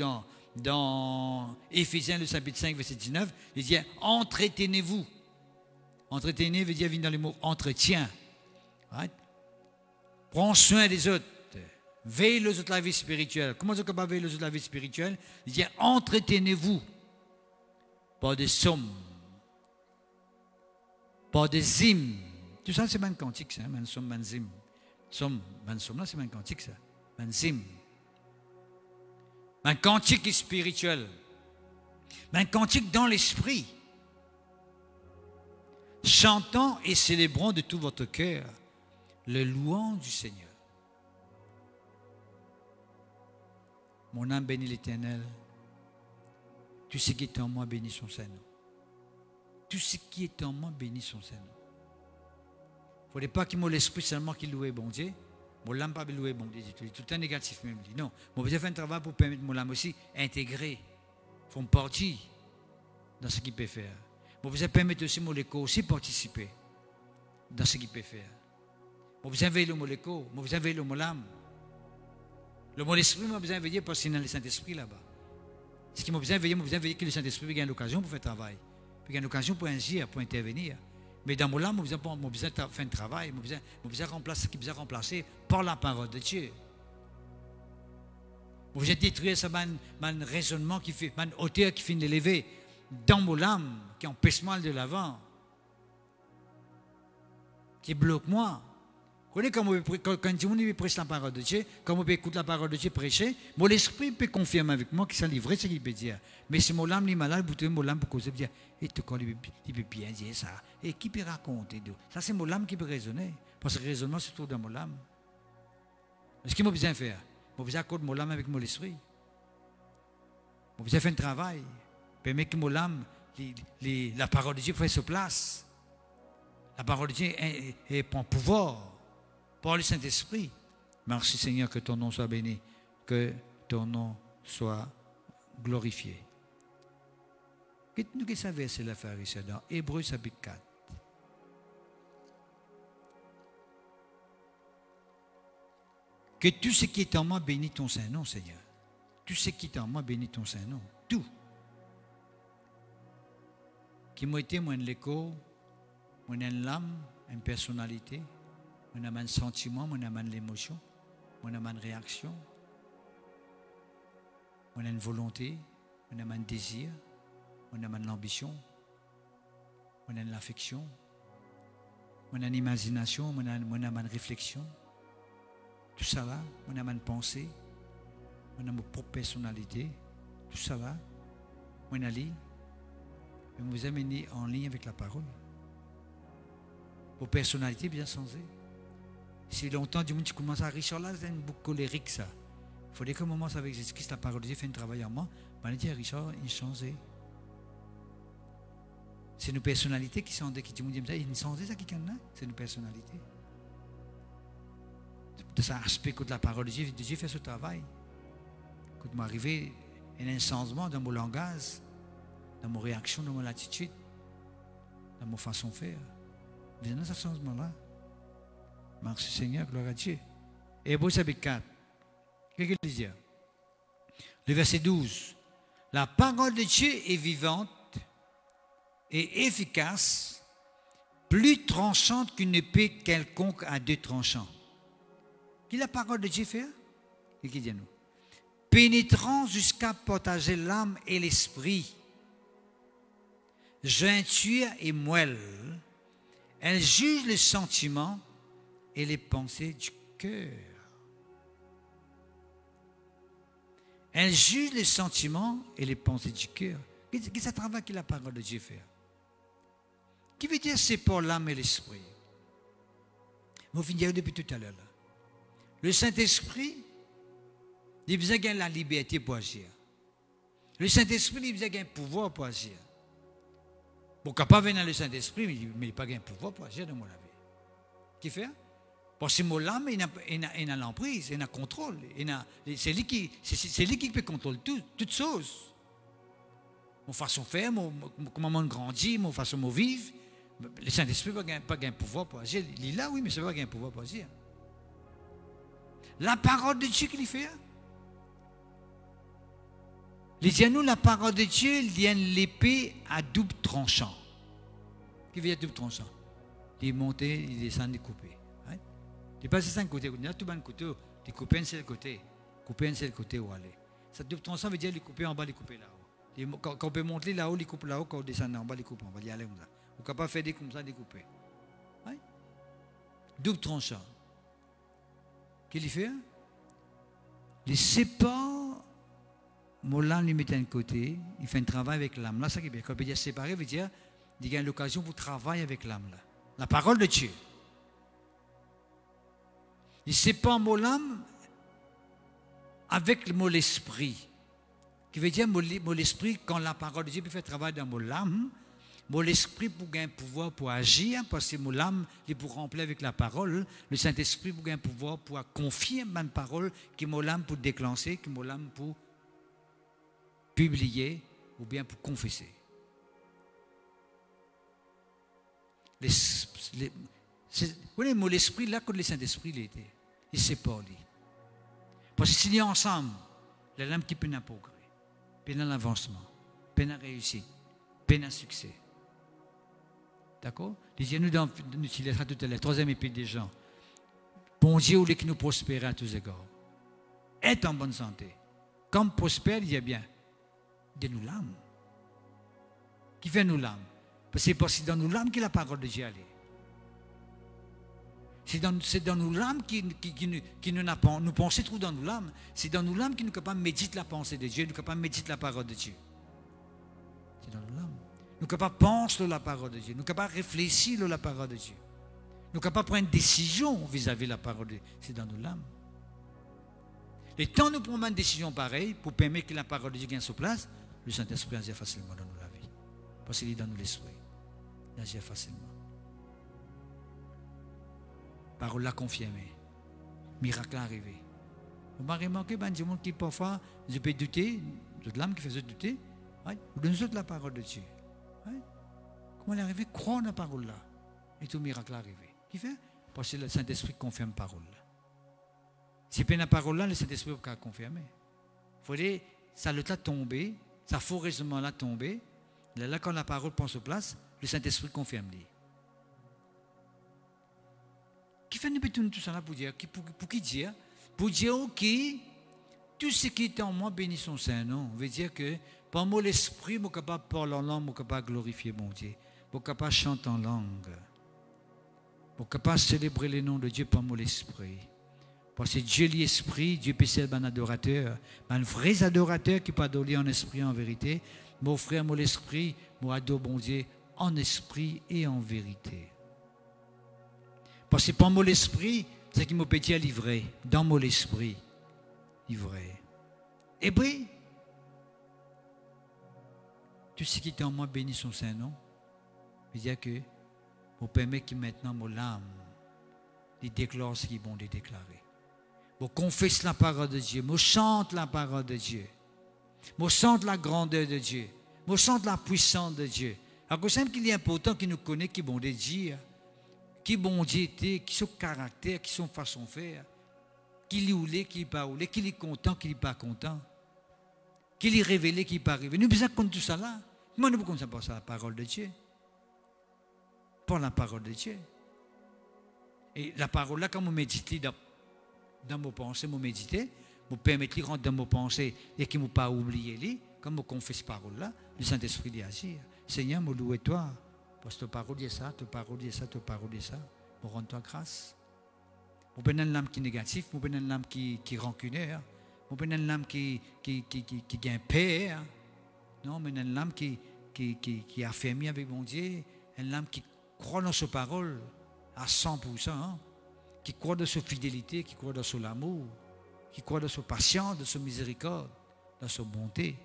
dans Éphésiens, le chapitre 5, verset 19, il dit entretenez-vous. Entretenez veut dire venir dans le mot entretien. Right? Prends soin des autres. Veille les autres la vie spirituelle. Comment est-ce qu'on peut veiller les autres la vie spirituelle? Il dit entretenez-vous. Pas de sommes, pas de hymnes. Tout ça, c'est un cantique, ça. Man somme, man zim. Somme, man somme, là, c'est un cantique, ça. Man zim. Un cantique spirituel. Un cantique dans l'esprit. Chantant et célébrant de tout votre cœur le louant du Seigneur. Mon âme bénit l'Éternel. Tout ce qui est en moi bénit son Saint-Nom. Tout ce qui est en moi bénit son Saint-Nom. Il ne faudrait pas qu'il m'ait l'esprit seulement qui loue bon Dieu. Mon âme pas louer bon Dieu. Tout le temps négatif même. Non. Mon besoin faire un travail pour permettre mon âme aussi intégrer, faire partie dans ce qu'il peut faire. Mon besoin permettre aussi mon écho aussi participer dans ce qu'il peut faire. Mon besoin veiller mon écho, mon besoin veiller mon âme. Le mon esprit m'a besoin veiller parce qu'il y a le Saint-Esprit là-bas. Ce qui m'a besoin veiller que le Saint-Esprit ait l'occasion pour faire travail, puis ait l'occasion pour agir, pour intervenir. Mais dans mon âme, mon besoin faire un travail, mon besoin remplacer ce qui besoin remplacer par la parole de Dieu. Mon besoin détruire ce raisonnement qui fait, man hauteur qui finit d'élever dans mon âme, qui empêche mal de l'avant, qui bloque moi. Vous voyez quand on prêche la parole de Dieu, quand on écoute la parole de Dieu prêcher, mon esprit peut confirmer avec moi que ça livre ce qu'il peut dire. Mais si mon âme est malade, vous trouvez mon âme pour causer, dire, et tu connais, il peut bien dire ça. Et qui peut raconter? Ça, c'est mon âme qui peut raisonner. Parce que le raisonnement se trouve dans mon âme. Ce qu'il m'a besoin de faire, j'ai besoin d'accorder mon âme avec mon esprit. J'ai besoin de faire un travail. Permettre que mon âme, la parole de Dieu fasse sa place. La parole de Dieu prend pouvoir. Par le Saint-Esprit. Merci Seigneur, que ton nom soit béni, que ton nom soit glorifié. Qu'est-ce que ça verset la faire ici dans Hébreux chapitre 4? Que tout ce qui est en moi bénit ton Saint-Nom, Seigneur. Tout ce qui est en moi bénit ton Saint-Nom. Tout. Qui m'a été, moi, l'écho, moi, une l'âme, une personnalité, moi, un sentiment, moi, l'émotion, moi, une réaction, moi, une volonté, moi, un désir, moi, l'ambition, moi, l'affection, moi, une imagination, moi, une réflexion. Tout ça là, on a une pensée, on a ma propre personnalité, tout ça là, on a lu, et vous amenez en ligne avec la parole. Vos personnalités bien sensées. Si longtemps du monde qui commence à Richard là, c'est un bouc colérique ça. Il faudrait qu'un moment avec Jésus-Christ, la parole de Dieu fait un travail en moi, on dit Richard, il change. C'est nos personnalités qui sont qui disent ça, il change ça qui est là, c'est nos personnalités. De cet aspect que la parole de Dieu fait ce travail. Quand m'arrive un changement dans mon langage, dans mon réaction, dans mon attitude, dans mon façon de faire. Mais dans ce changement-là, merci Seigneur, gloire à Dieu. Et Hébreux chapitre 4, qu'est-ce qu'il dit? Le verset 12. La parole de Dieu est vivante et efficace, plus tranchante qu'une épée quelconque à deux tranchants. Qui la parole de Dieu fait? Et qui dit à nous? Pénétrant jusqu'à partager l'âme et l'esprit, jointure et moelle, elle juge les sentiments et les pensées du cœur. Elle juge les sentiments et les pensées du cœur. Qu'est-ce que ça travaille que la parole de Dieu fait? Qui veut dire c'est pour l'âme et l'esprit? Vous finirez depuis tout à l'heure là. Le Saint-Esprit, il a besoin de la liberté pour agir. Le Saint-Esprit, il a besoin d'un pouvoir pour agir. Bon, quand pas venir le Saint-Esprit, mais il n'a pas un pouvoir pour agir dans mon vie. Qui fait? Parce que mon âme, il a l'emprise, il a le contrôle. C'est lui qui peut contrôler toutes choses. Mon façon de faire, comment on grandit, mon façon de vivre. Le Saint-Esprit n'a pas un pouvoir pour agir. Il est là, oui, mais ça n'a pas un pouvoir pour agir. La parole de Dieu qu'il fait. Lisez-nous la parole de Dieu, il y a l'épée à double tranchant. Qui veut dire double tranchant? Il est monté, il descend, il est coupé. Il n'est pas de 5 côtés, il y a tout le côté, il coupe un seul côté, couper un seul côté où aller. Ça double tranchant veut dire il couper en bas, il couper là-haut. Quand on peut monter là-haut, il coupe là-haut, quand on descend en bas, il coupe en bas, il y aller comme ça. On ne peut pas faire des comme ça, il couper. Double tranchant. Qu'est-ce qu'il fait? Il sépare, mon l'âme lui met d'un côté, il fait un travail avec l'âme. Là, ça qui est bien. Quand on peut dire séparer, veut dire qu'il y a l'occasion pour travailler avec l'âme. La parole de Dieu. Il sépare mon âme avec mon esprit. Qui veut dire mon esprit, quand la parole de Dieu peut faire travail dans mon âme, mon esprit pour gagner un pouvoir pour agir, parce que mon âme est pour remplir avec la parole. Le Saint-Esprit pour gagner un pouvoir pour confier ma parole, qui mon âme pour déclencher, qui mon âme pour publier ou bien pour confesser. Mon esprit, là, quand le Saint-Esprit l'était, il s'est pas lui. Parce que s'il y a ensemble, la lame qui peine à progrès, peine à l'avancement, peine à réussite, peine à succès. D'accord? Lisez-nous dans tout à l'heure, 3e épître des gens. Bon Dieu, voulait que nous prospérions à tous égards. Être en bonne santé. Comme prospère, il y a bien. De nous l'âme. Qui fait nous l'âme? Parce que c'est dans nous l'âme que la parole de Dieu allait. C'est dans nous l'âme qui nous pensons trop dans nous l'âme. C'est dans nous l'âme qui nous capable de méditer la pensée de Dieu, nous capable de méditer la parole de Dieu. C'est dans nous l'âme. Nous sommes capables de penser la parole de Dieu. Nous sommes capables de réfléchir la parole de Dieu. Nous sommes capables de prendre une décision vis-à-vis de la parole de Dieu. C'est dans nos âmes. Et tant nous prenons une décision pareille pour permettre que la parole de Dieu gagne sa place, le Saint-Esprit agit facilement dans nos vies. Parce qu'il est dans nous l'esprit. Il agit facilement. Parole l'a confirmé. Miracle arrivé. Vous avez remarqué, il y a des gens qui parfois, je peux douter, de l'âme qui faisait douter, vous donnez la parole de Dieu. Comment elle est arrivée? Croire dans la parole là. Et tout miracle est arrivé. Qui fait? Parce que le Saint-Esprit confirme la parole là. Si pas la parole là, le Saint-Esprit peut confirmer. Il faut dire, ça le tas tombé, ça faux raisonnement là tombé. Là, quand la parole prend sur place, le Saint-Esprit confirme. Qui fait nous tout ça là pour dire, pour qui dire? Pour dire ok, tout ce qui est en moi bénit son Saint-Nom. Veut dire que par mon l'esprit, je suis capable de parler en langue, je suis capable de glorifier mon Dieu. Je suis capable de chanter en langue. Je suis capable de célébrer le nom de Dieu par mon esprit. Parce que Dieu est l'esprit, Dieu peut être un adorateur, un vrai adorateur qui peut adorer en esprit et en vérité. Mon frère, mon esprit, moi adore mon Dieu en esprit et en vérité. Parce que par mon esprit, c'est qui m'a pété à livrer, dans mon esprit, livré. Et puis, tout ce qui est en moi bénit son Saint-Nom. C'est-à-dire que, vous permettez que maintenant, mon âme, il déclare ce qui est bon de déclarer. Je confesse la parole de Dieu, je chante la parole de Dieu, je chante la grandeur de Dieu, je chante la puissance de Dieu. Alors que c'est qu'il est important qu'il nous connaisse qui bon de dire, qui bon Dieu était, qui son caractère, qui son façon de faire, qui lui oulé, qui pas oulé, qui est content, qui n'est pas content, qui lui révélé, qui n'est pas révélé. Nous avons besoin de tout ça là. Comment nous pouvons passer à la parole de Dieu? Pour la parole de Dieu. Et la parole là, quand vous méditez dans vos pensées, vous méditez, vous permettez de rentrer dans vos pensées et que vous ne pas oublier, comme vous confessez parole là, le Saint-Esprit dit agir. Seigneur, je loue toi, parce que ta parole dit ça, ta parole dit ça, ta parole dit ça. Pour rendre toi grâce. Vous prenez une âme qui est négative, vous prenez une âme qui est rancunière, vous prenez une âme qui gagne paix. Non, mais une âme qui est affermie avec mon Dieu, une âme qui croit dans sa parole à 100%, qui croit dans sa fidélité, qui croit dans son amour, qui croit dans sa patience, dans sa miséricorde, dans sa bonté.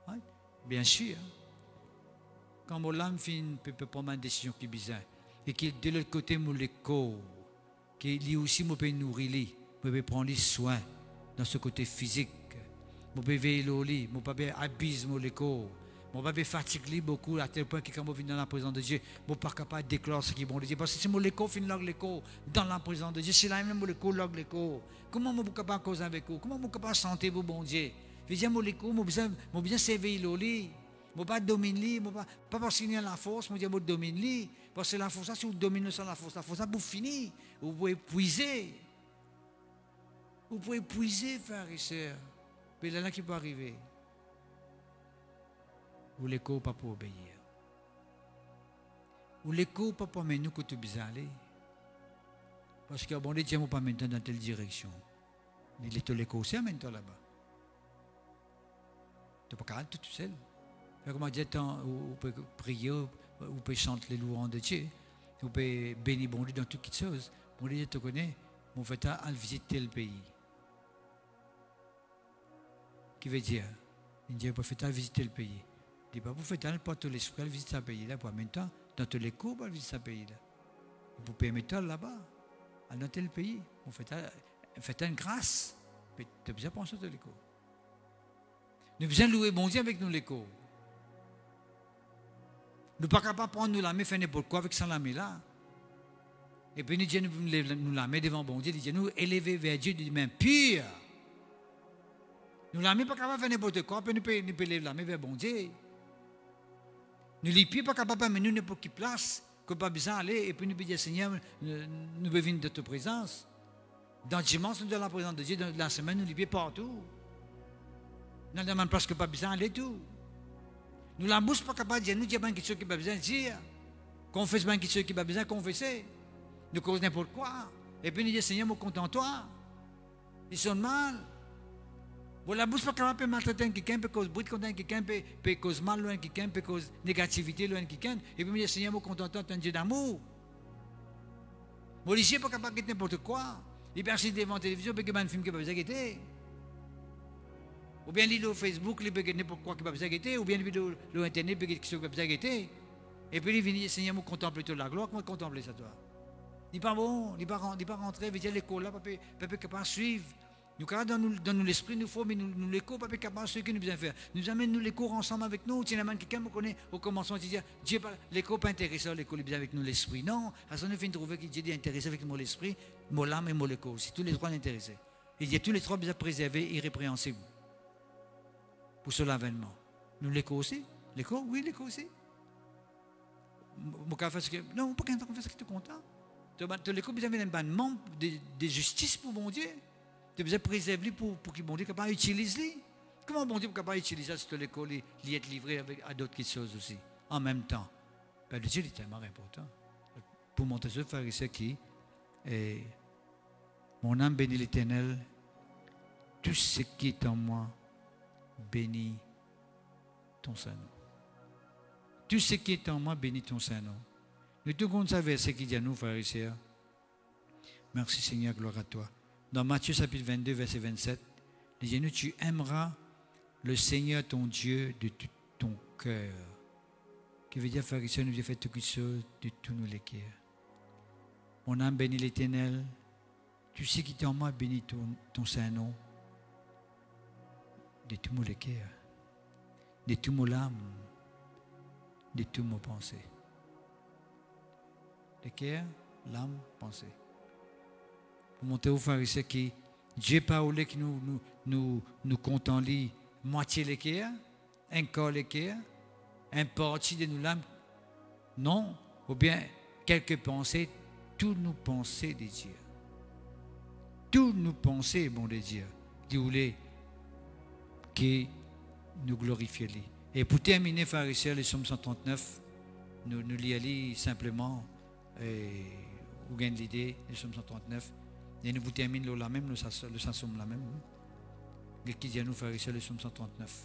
Ouais, bien sûr. Quand mon âme peut prendre une décision qui est bizarre, et qu'il de l'autre côté, mon l'écho, qui lui aussi, je peux nourrir, je peux prendre soin dans ce côté physique, je peux veiller au lit, je peux abuser mon l'écho. Je ne peux pas fatiguer beaucoup à tel point que quand je viens dans la présence de Dieu, je ne suis pas capable de déclarer ce qui est bon de Dieu. Parce que si mon écho finit l'écho dans la présence de Dieu, c'est là même mon écho log l'écho. Comment je suis capable de causer avec vous? Comment je suis capable de chanter pour bon Dieu? Je veux dire, mon écho, je besoin servir au lit. Je ne peux pas dominer, pas parce qu'il y a la force, je veux dominer. Parce que la force, si vous dominez sans la force, vous finissez. Vous pouvez épuiser. Vous pouvez épuiser, frères et sœurs. Mais là, qui peut arriver. Ou l'écho pas pour obéir. Ou l'écho pas pour mener nous que tu bizarre aller. Parce que bon Dieu m'a pas maintenant dans telle direction. Il est l'écho aussi maintenant là-bas. Tu peux pas tout seul. Comment dire vous pouvez prier, vous pouvez chanter les louanges de Dieu, vous pouvez bénir bon Dieu dans toutes choses. Bon Dieu te connaît, vous faites à visiter le pays. Qui veut dire, Dieu peut faire à visiter le pays. Il dit pas, vous faites pas tout l'esprit à visiter ce pays-là, pour en même temps, dans tous les cours, vous visiter ce pays-là. Vous permettez là-bas, dans tel pays, vous faites une grâce. Tu as besoin de penser à tous les cours. Nous avons besoin de louer bon Dieu avec nous les cours. Nous ne sommes pas capables de prendre nous la main, faire n'importe quoi avec ça la main là. Et puis nous disons, nous la main devant bon Dieu, nous disons, nous élever vers Dieu d'une main pure. Nous la main pas capable de faire n'importe quoi, puis nous pouvons lever la main vers bon Dieu. Nous les pieds pas capables de mener n'importe quelle place, que pas besoin d'aller, et puis nous pouvons dire, Seigneur, nous pouvons venir de ta présence. Dans le dimanche, nous sommes dans la présence de Dieu, dans la semaine, nous les pieds partout. Nous avons une place que pas besoin d'aller tout. Nous la bouche pas capable de dire, nous disons quelque chose qui pas besoin de dire. Confesse quelque chose qui pas besoin de confesser. Nous causons n'importe quoi. Et puis nous disons, Seigneur, moi content toi. Ils sont mal. Bon, la bouche pas capable de maltraiter quelqu'un, peut cause bruit contre quelqu'un, peut cause mal loin quelqu'un, peut cause négativité loin quelqu'un. Et puis nous disons, Seigneur, moi content toi, tu es un Dieu d'amour. Bon, les gens pas capable de dire n'importe quoi. Les personnes devant la télévision, peut que un film qui pas besoin de guetter. Ou bien les Facebook, les peut n'importe quoi qui pas besoin de guetter. Ou bien les vidéos Internet, peut quelque chose qui pas besoin de guetter. Et puis ils viennent, Seigneur, moi contemple plutôt la gloire, moi contempler ça toi. Il n'est pas bon, il n'est pas rentré, il veut dire l'école là, papa est capable de suivre. Nous, dans nous l'esprit, nous faut, mais nous l'écho, papa est capable de suivre ce que nous besoin faire. Nous amènons nous l'écho ensemble avec nous. Tiens, quelqu'un me connaît au commencement, il dit, Dieu, l'écho pas intéressant, l'écho est bien avec nous l'esprit. Non, à ce moment nous trouver que Dieu est intéressé avec mon l'esprit, mon âme et mon l'écho. C'est tous les trois intéressés. Il y a tous les trois déjà préservés, irrépréhensibles. Pour ce l'avènement. Nous l'écho aussi. L'écho, oui, l'écho aussi. Non, pas qu'un temps qu'on fait ce que tu es content. Tu l'écho, vous avez un membre de justice pour bon Dieu. Tu as besoin de préserver pour que bon Dieu capable d'utiliser. Comment bon Dieu est capable d'utiliser si l'écho est livré à d'autres choses aussi, en même temps. Ben, le Dieu est tellement important. Pour montrer ce pharisien qui est mon âme bénit l'Éternel, tout ce qui est en moi bénit ton Saint-Nom. Tout ce qui est en moi bénit ton Saint-Nom. Nous tout compte ça verset qui dit à nous, pharisiens. Merci Seigneur, gloire à toi. Dans Matthieu chapitre 22, verset 27, il dit à nous, tu aimeras le Seigneur ton Dieu de tout ton cœur. Qui veut dire, pharisiens, nous avons fait toutes choses de tous nos cœurs. Mon âme bénit l'Éternel. Tout ce qui est en moi bénit ton Saint-Nom. De tout mon cœur, de tout mon âme, de tout mon pensée. Le cœur, l'âme, pensée. Pour montrer aux pharisiens qui Dieu parle que nous comptons lire moitié le cœur, un corps le cœur, un parti de nous l'âme, non, ou bien quelques pensées, toutes nos pensées de Dieu. Toutes nos pensées, bon de Dieu, Dieu voulait qui nous glorifions. Et pour terminer, pharisiens, le psaume 139, nous lisons simplement, vous gagnez l'idée, le psaume 139, et nous vous terminons là même, le psaume là même. Et qui dit à nous, pharisiens, le psaume 139.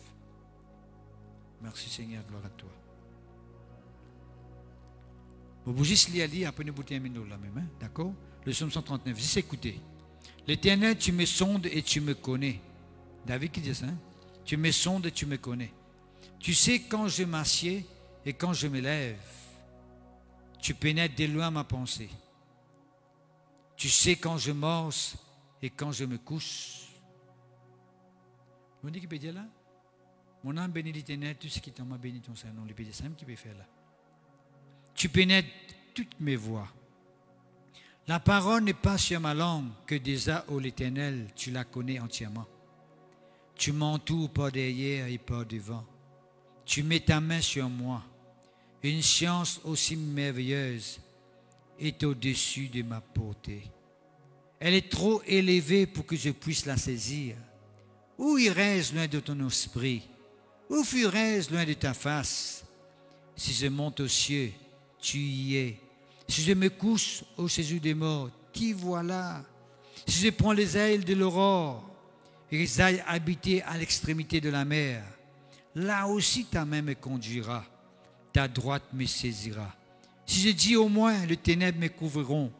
Merci Seigneur, gloire à toi. Vous juste lire, après nous vous terminons là même, hein? D'accord? Le psaume 139, juste écoutez. L'Éternel, tu me sondes et tu me connais. David qui dit ça, hein? Tu me sondes et tu me connais. Tu sais quand je m'assieds et quand je me lève. Tu pénètres de loin ma pensée. Tu sais quand je morse et quand je me couche. Vous dites qu'il peut dire là? Mon âme bénit l'Éternel, tout ce qui est en moi bénit ton Saint-Nom. Il peut dire ça, qui peut faire là. Tu pénètres toutes mes voies. La parole n'est pas sur ma langue que déjà, ô l'Éternel, tu la connais entièrement. Tu m'entoures par derrière et par devant. Tu mets ta main sur moi. Une science aussi merveilleuse est au-dessus de ma portée. Elle est trop élevée pour que je puisse la saisir. Où irais-je loin de ton esprit? Où fuirais-je loin de ta face? Si je monte aux cieux, tu y es. Si je me couche au séjour des morts, t'y voilà. Si je prends les ailes de l'aurore, et que j'aille habiter à l'extrémité de la mer, là aussi ta main me conduira, ta droite me saisira. Si je dis au moins, les ténèbres me couvriront,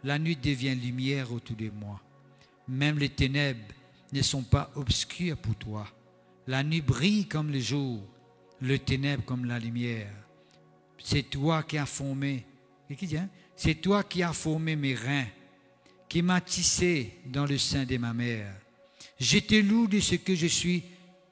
la nuit devient lumière autour de moi. Même les ténèbres ne sont pas obscures pour toi. La nuit brille comme le jour, le ténèbre comme la lumière. C'est toi qui as formé, c'est toi qui as formé mes reins, qui m'as tissé dans le sein de ma mère. Je te loue de ce que je suis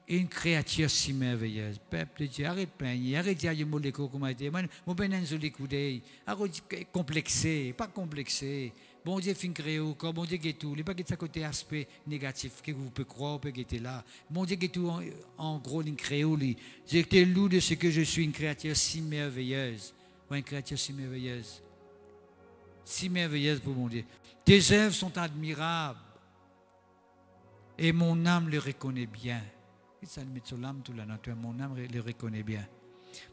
une créature si merveilleuse. Peuple de Dieu, arrête de peigner, arrête de dire que je comme été. Mon pénin sur les coudées, arrête de complexer, pas complexer. Bon Dieu fin créé au corps, bon Dieu qui est tout. Il n'y a pas que ça côté aspect négatif que vous pouvez croire, peut être là. Bon Dieu qui est tout en gros, il créé. Je te loue de ce que je suis une créature si merveilleuse. Ouais, une créature si merveilleuse. Si merveilleuse pour mon Dieu. Tes œuvres sont admirables. Et mon âme le reconnaît bien. Ça le met sur l'âme tout la nature. Mon âme le reconnaît bien.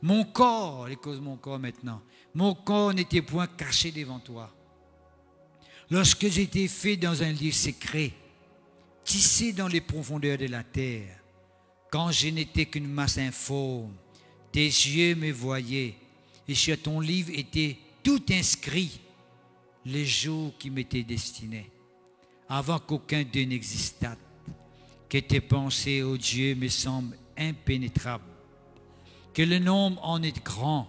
Mon corps, les causes de mon corps maintenant. Mon corps n'était point caché devant toi. Lorsque j'étais fait dans un lieu secret, tissé dans les profondeurs de la terre, quand je n'étais qu'une masse informe, tes yeux me voyaient, et sur ton livre était tout inscrit, les jours qui m'étaient destinés, avant qu'aucun d'eux n'existât, que tes pensées, ô Dieu, me semblent impénétrables, que le nombre en est grand.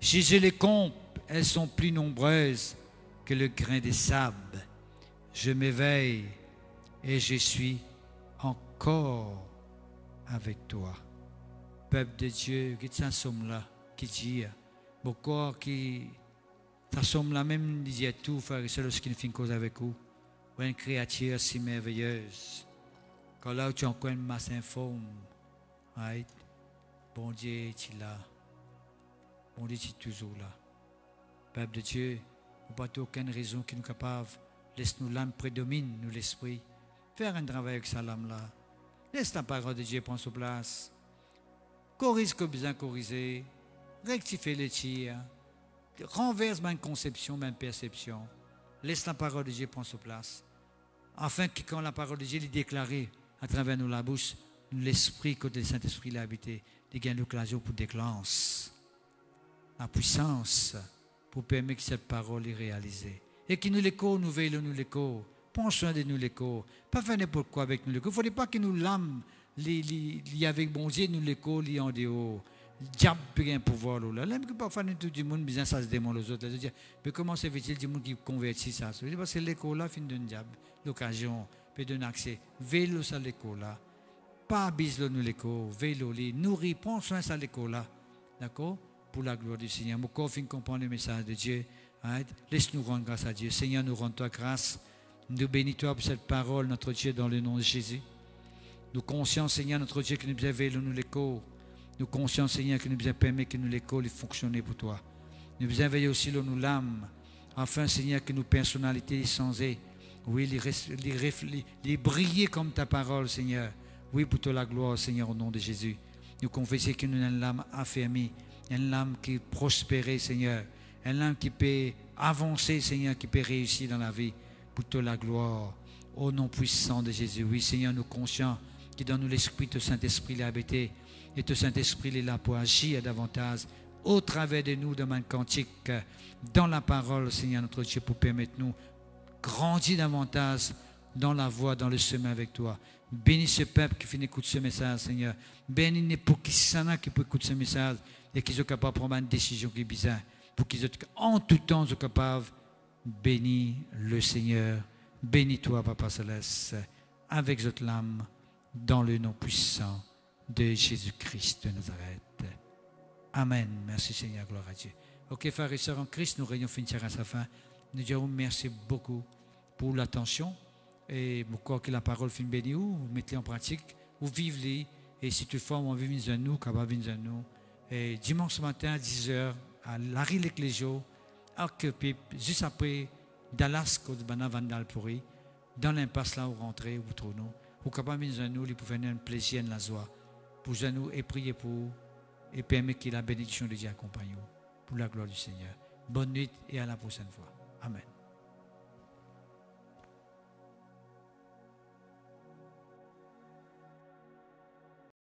Si je les compte, elles sont plus nombreuses que le grain de sable. Je m'éveille et je suis encore avec toi. Peuple de Dieu, qui ça somme là, qui dit, mon corps qui, ça somme là même, disait tout, frère et sœurs, lorsqu'il fait une cause avec vous. ou une créature si merveilleuse. Quand là où tu as encore une masse informe, right? Bon Dieu, tu es là. Bon Dieu, tu es toujours là. Peuple de Dieu, nous n'avons pas aucune raison qui nous capable. Laisse-nous l'âme prédomine, nous l'esprit. Faire un travail avec sa lame-là. Laisse la parole de Dieu prendre sa place. Corrige ce que besoin de corriger. Rectifie les tirs. Renverse ma conception, ma perception. Laisse la parole de Dieu prendre sa place. Afin que quand la parole de Dieu est déclarée à travers nous la bouche, l'esprit, côté le Saint-Esprit l'a habité, il gagne l'occasion pour déclencher la puissance pour permettre que cette parole est réalisée. Et qui nous l'écho, nous veillons nous l'écho. Prends soin de nous l'écho. Pas faire n'importe quoi avec nous l'écho. Il ne faudrait pas que nous l'âme liées avec bon Dieu, nous l'écho, liées en dehors. Diable peut un pouvoir là. Même que parfois tout le monde besoin ça se demande aux autres. Dire, mais comment se fait-il du monde qui convertit ça? Parce que l'écho là fin d'un diable, l'occasion, peut donner accès. Veille ça l'écho là. Pas abuse nous l'écho, veille nourris, prends soin ça l'écho là. D'accord? Pour la gloire du Seigneur. Mon corps fin comprendre le message de Dieu. Right? Laisse-nous rendre grâce à Dieu. Seigneur, nous rendons toi grâce. Nous bénis-toi pour cette parole, notre Dieu, dans le nom de Jésus. Nous conscients, Seigneur, notre Dieu, que nous avons veillé nous l'écho. Nous conscients, Seigneur, que nous avons permis que nous l'écho fonctionner pour toi. Nous avons veillé aussi nous l'âme. Afin, Seigneur, que nos personnalités changées. Oui, les briller comme ta parole, Seigneur. Oui, pour toi la gloire, Seigneur, au nom de Jésus. Nous confessons que nous avons une âme affermie, une âme qui prospère, Seigneur. Une âme qui peut avancer, Seigneur, qui peut réussir dans la vie. Pour toi la gloire, au nom puissant de Jésus. Oui, Seigneur, nous conscients que dans nous l'Esprit, le Saint-Esprit l'a habité. Et le Saint-Esprit est là pour agir davantage au travers de nous, dans le cantique, dans la parole, Seigneur, notre Dieu, pour permettre nous grandir davantage dans la voie, dans le chemin avec toi. Bénis ce peuple qui finit écouter ce message, Seigneur. Bénis n'importe qui s'en qui peut écouter ce message et qui sont capables de prendre une décision qui est bizarre. Pour qu'ils soient en tout temps capables. Bénis le Seigneur. Bénis-toi, Papa Céleste, avec votre âme, dans le nom puissant de Jésus-Christ de Nazareth. Amen. Merci, Seigneur. Gloire à Dieu. Ok, frères et sœurs en Christ, nous réunions finir à sa fin. Nous disons merci beaucoup pour l'attention. Et pourquoi que la parole finit bénie, vous mettez en pratique, vous vivez. Et si toutefois, on vit à nous, capable de nous. Et dimanche matin à 10h, à Larry l'Ecclésio, juste après Dallas, côte de Vandal pourri, dans l'impasse là où rentrer, où trop nous, ou capable de nous, il pouvait venir un plaisir, la joie, pour nous et prier pour, et permettre que la bénédiction de Dieu accompagne vous, pour la gloire du Seigneur. Bonne nuit et à la prochaine fois. Amen.